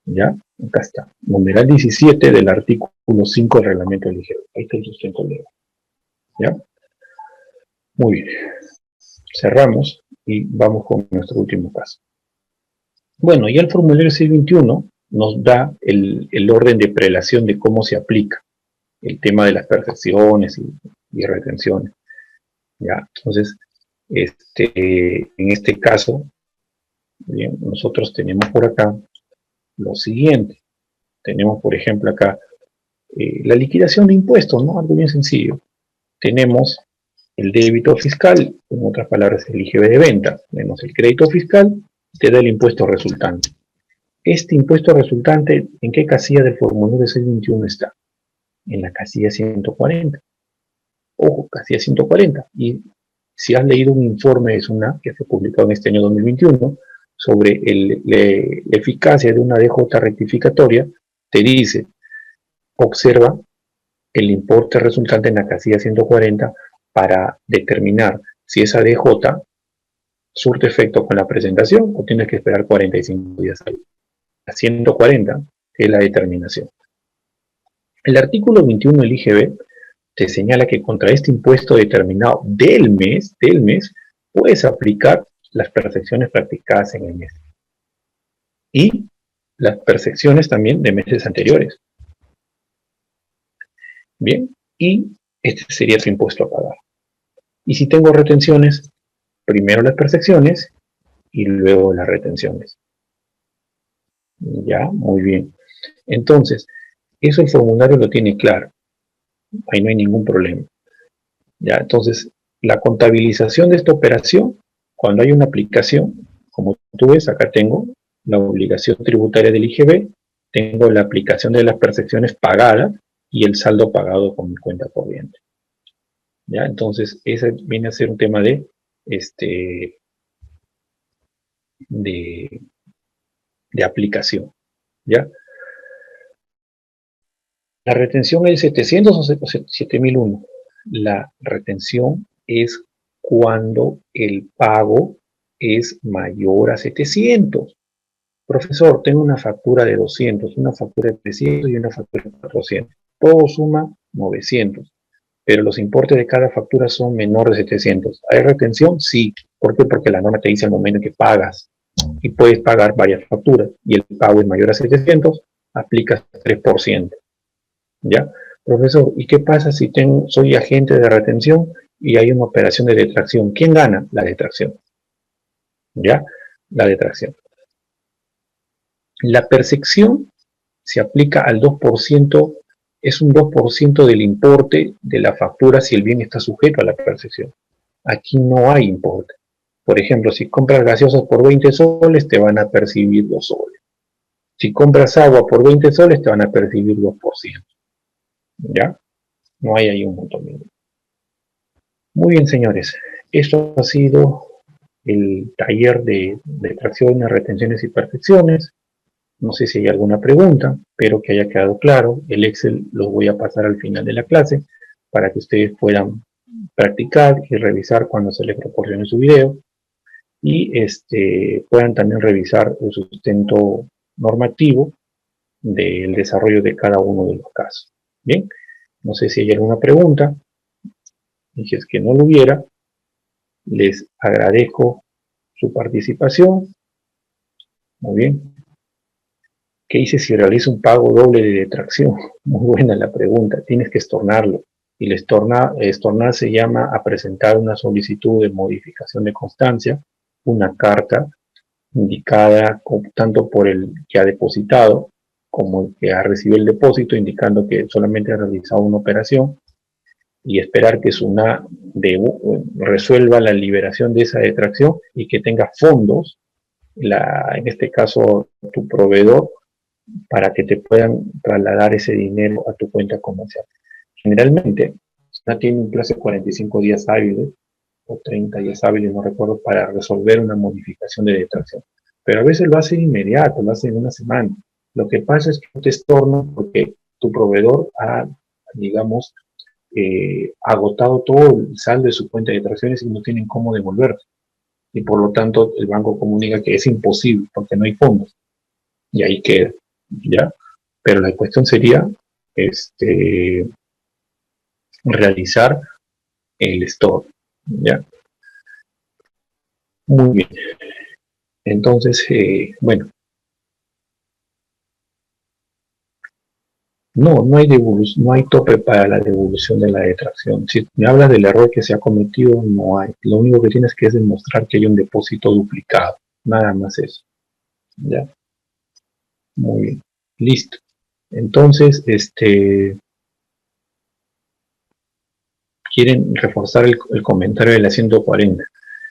¿Ya? Acá está. Numeral 17 del artículo 5 del reglamento ligero. Ahí está el sustento legal. ¿Ya? Muy bien. Cerramos y vamos con nuestro último caso. Bueno, ya el formulario 621 nos da el orden de prelación de cómo se aplica el tema de las percepciones y retenciones. ¿ya? Entonces, en este caso, bien, nosotros tenemos por acá lo siguiente. Tenemos, por ejemplo, acá la liquidación de impuestos, ¿no? Algo bien sencillo. Tenemos el débito fiscal, en otras palabras, el IGB de venta, menos el crédito fiscal, te da el impuesto resultante. Este impuesto resultante, ¿en qué casilla del formulario 621 está? En la casilla 140. Ojo, casilla 140. Y si has leído un informe de SUNAT que fue publicado en este año 2021 sobre la eficacia de una DJ rectificatoria, te dice, observa el importe resultante en la casilla 140 para determinar si esa DJ surte efecto con la presentación o tienes que esperar 45 días. A 140 es la determinación. El artículo 21 del IGB te señala que contra este impuesto determinado del mes, puedes aplicar las percepciones practicadas en el mes y las percepciones también de meses anteriores. Bien, y este sería tu impuesto a pagar. Y si tengo retenciones, primero las percepciones y luego las retenciones. Ya, muy bien. Entonces, eso el formulario lo tiene claro. Ahí no hay ningún problema. Ya, entonces, la contabilización de esta operación, cuando hay una aplicación, como tú ves, acá tengo la obligación tributaria del IGB, tengo la aplicación de las percepciones pagadas y el saldo pagado con mi cuenta corriente. ¿Ya? Entonces, ese viene a ser un tema de, de aplicación. ¿Ya? La retención es 700 o 7001. La retención es cuando el pago es mayor a 700. Profesor, tengo una factura de 200, una factura de 300 y una factura de 400. Todo suma 900, pero los importes de cada factura son menores de 700. ¿Hay retención? Sí. ¿Por qué? Porque la norma te dice al momento en que pagas y puedes pagar varias facturas y el pago es mayor a 700, aplicas 3%. ¿Ya? Profesor, ¿y qué pasa si soy agente de retención y hay una operación de detracción? ¿Quién gana? La detracción. ¿Ya? La detracción. La percepción se aplica al 2%, es un 2% del importe de la factura si el bien está sujeto a la percepción. Aquí no hay importe. Por ejemplo, si compras gaseosas por 20 soles, te van a percibir 2 soles. Si compras agua por 20 soles, te van a percibir 2%. ¿Ya? No hay ahí un monto mínimo. Muy bien, señores. Esto ha sido el taller de detracciones, retenciones y percepciones. No sé si hay alguna pregunta, espero que haya quedado claro. El Excel lo voy a pasar al final de la clase para que ustedes puedan practicar y revisar cuando se les proporcione su video y puedan también revisar el sustento normativo del desarrollo de cada uno de los casos. Bien, no sé si hay alguna pregunta, y si es que no lo hubiera, les agradezco su participación. Muy bien. ¿Qué hice si realizo un pago doble de detracción? Muy buena la pregunta. Tienes que estornarlo. Y el estornar se llama a presentar una solicitud de modificación de constancia, una carta indicada tanto por el que ha depositado como el que ha recibido el depósito, indicando que solamente ha realizado una operación y esperar que SUNAT resuelva la liberación de esa detracción y que tenga fondos, en este caso tu proveedor, para que te puedan trasladar ese dinero a tu cuenta comercial. Generalmente, SUNAT tiene un plazo de 45 días hábiles o 30 días hábiles, no recuerdo, para resolver una modificación de detracción. Pero a veces lo hace inmediato, lo hace en una semana. Lo que pasa es que no te estorna porque tu proveedor ha, digamos, agotado todo el saldo de su cuenta de detracciones y no tienen cómo devolverte. Y por lo tanto, el banco comunica que es imposible porque no hay fondos. Y ahí queda, ¿ya? Pero la cuestión sería realizar el store, ¿ya? Muy bien. Entonces, bueno, No hay devolución, no hay tope para la devolución de la detracción. Si me hablas del error que se ha cometido, no hay. Lo único que tienes que es demostrar que hay un depósito duplicado. Nada más eso. ¿Ya? Muy bien. Listo. Entonces, quieren reforzar el comentario de la 140.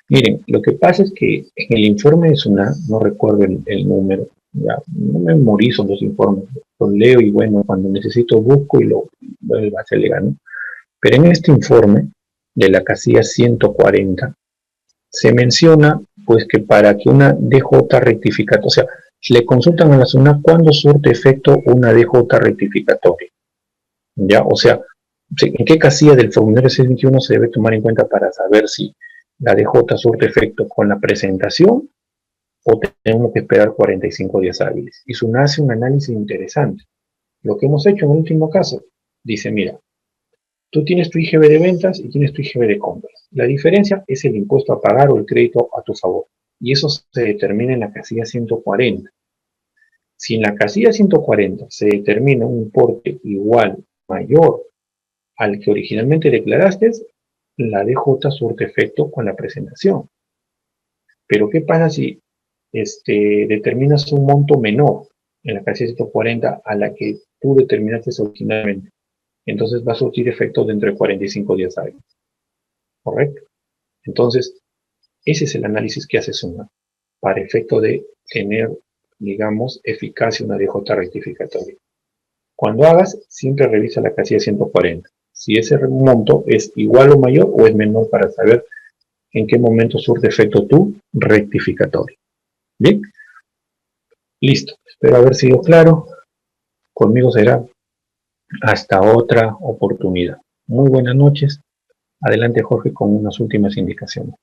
Miren, lo que pasa es que en el informe de SUNAT, no recuerdo el número, ya, no memorizo los informes, los leo y bueno, cuando necesito busco y lo vuelvo a hacer legal, ¿no? Pero en este informe de la casilla 140 se menciona pues que para que una DJ rectificatoria, o sea, le consultan a la SUNAT cuándo surte efecto una DJ rectificatoria, ¿ya? O sea, ¿en qué casilla del formulario 621 se debe tomar en cuenta para saber si la DJ surte efecto con la presentación o tenemos que esperar 45 días hábiles? Y SUNAT hace un análisis interesante. Lo que hemos hecho en el último caso, dice, mira, tú tienes tu IGB de ventas y tienes tu IGB de compras. La diferencia es el impuesto a pagar o el crédito a tu favor. Y eso se determina en la casilla 140. Si en la casilla 140 se determina un importe igual, mayor al que originalmente declaraste, la DJ surte efecto con la presentación. Pero ¿qué pasa si determinas un monto menor en la casilla 140 a la que tú determinaste originalmente? Entonces va a surtir efecto dentro de 45 días hábiles. ¿Correcto? Entonces, ese es el análisis que hace SUNAT para efecto de tener, digamos, eficacia una DJ rectificatoria. Cuando hagas, siempre revisa la casilla 140. Si ese monto es igual o mayor o es menor para saber en qué momento surte efecto tu rectificatorio. Bien, listo. Espero haber sido claro. Conmigo será hasta otra oportunidad. Muy buenas noches. Adelante, Jorge, con unas últimas indicaciones.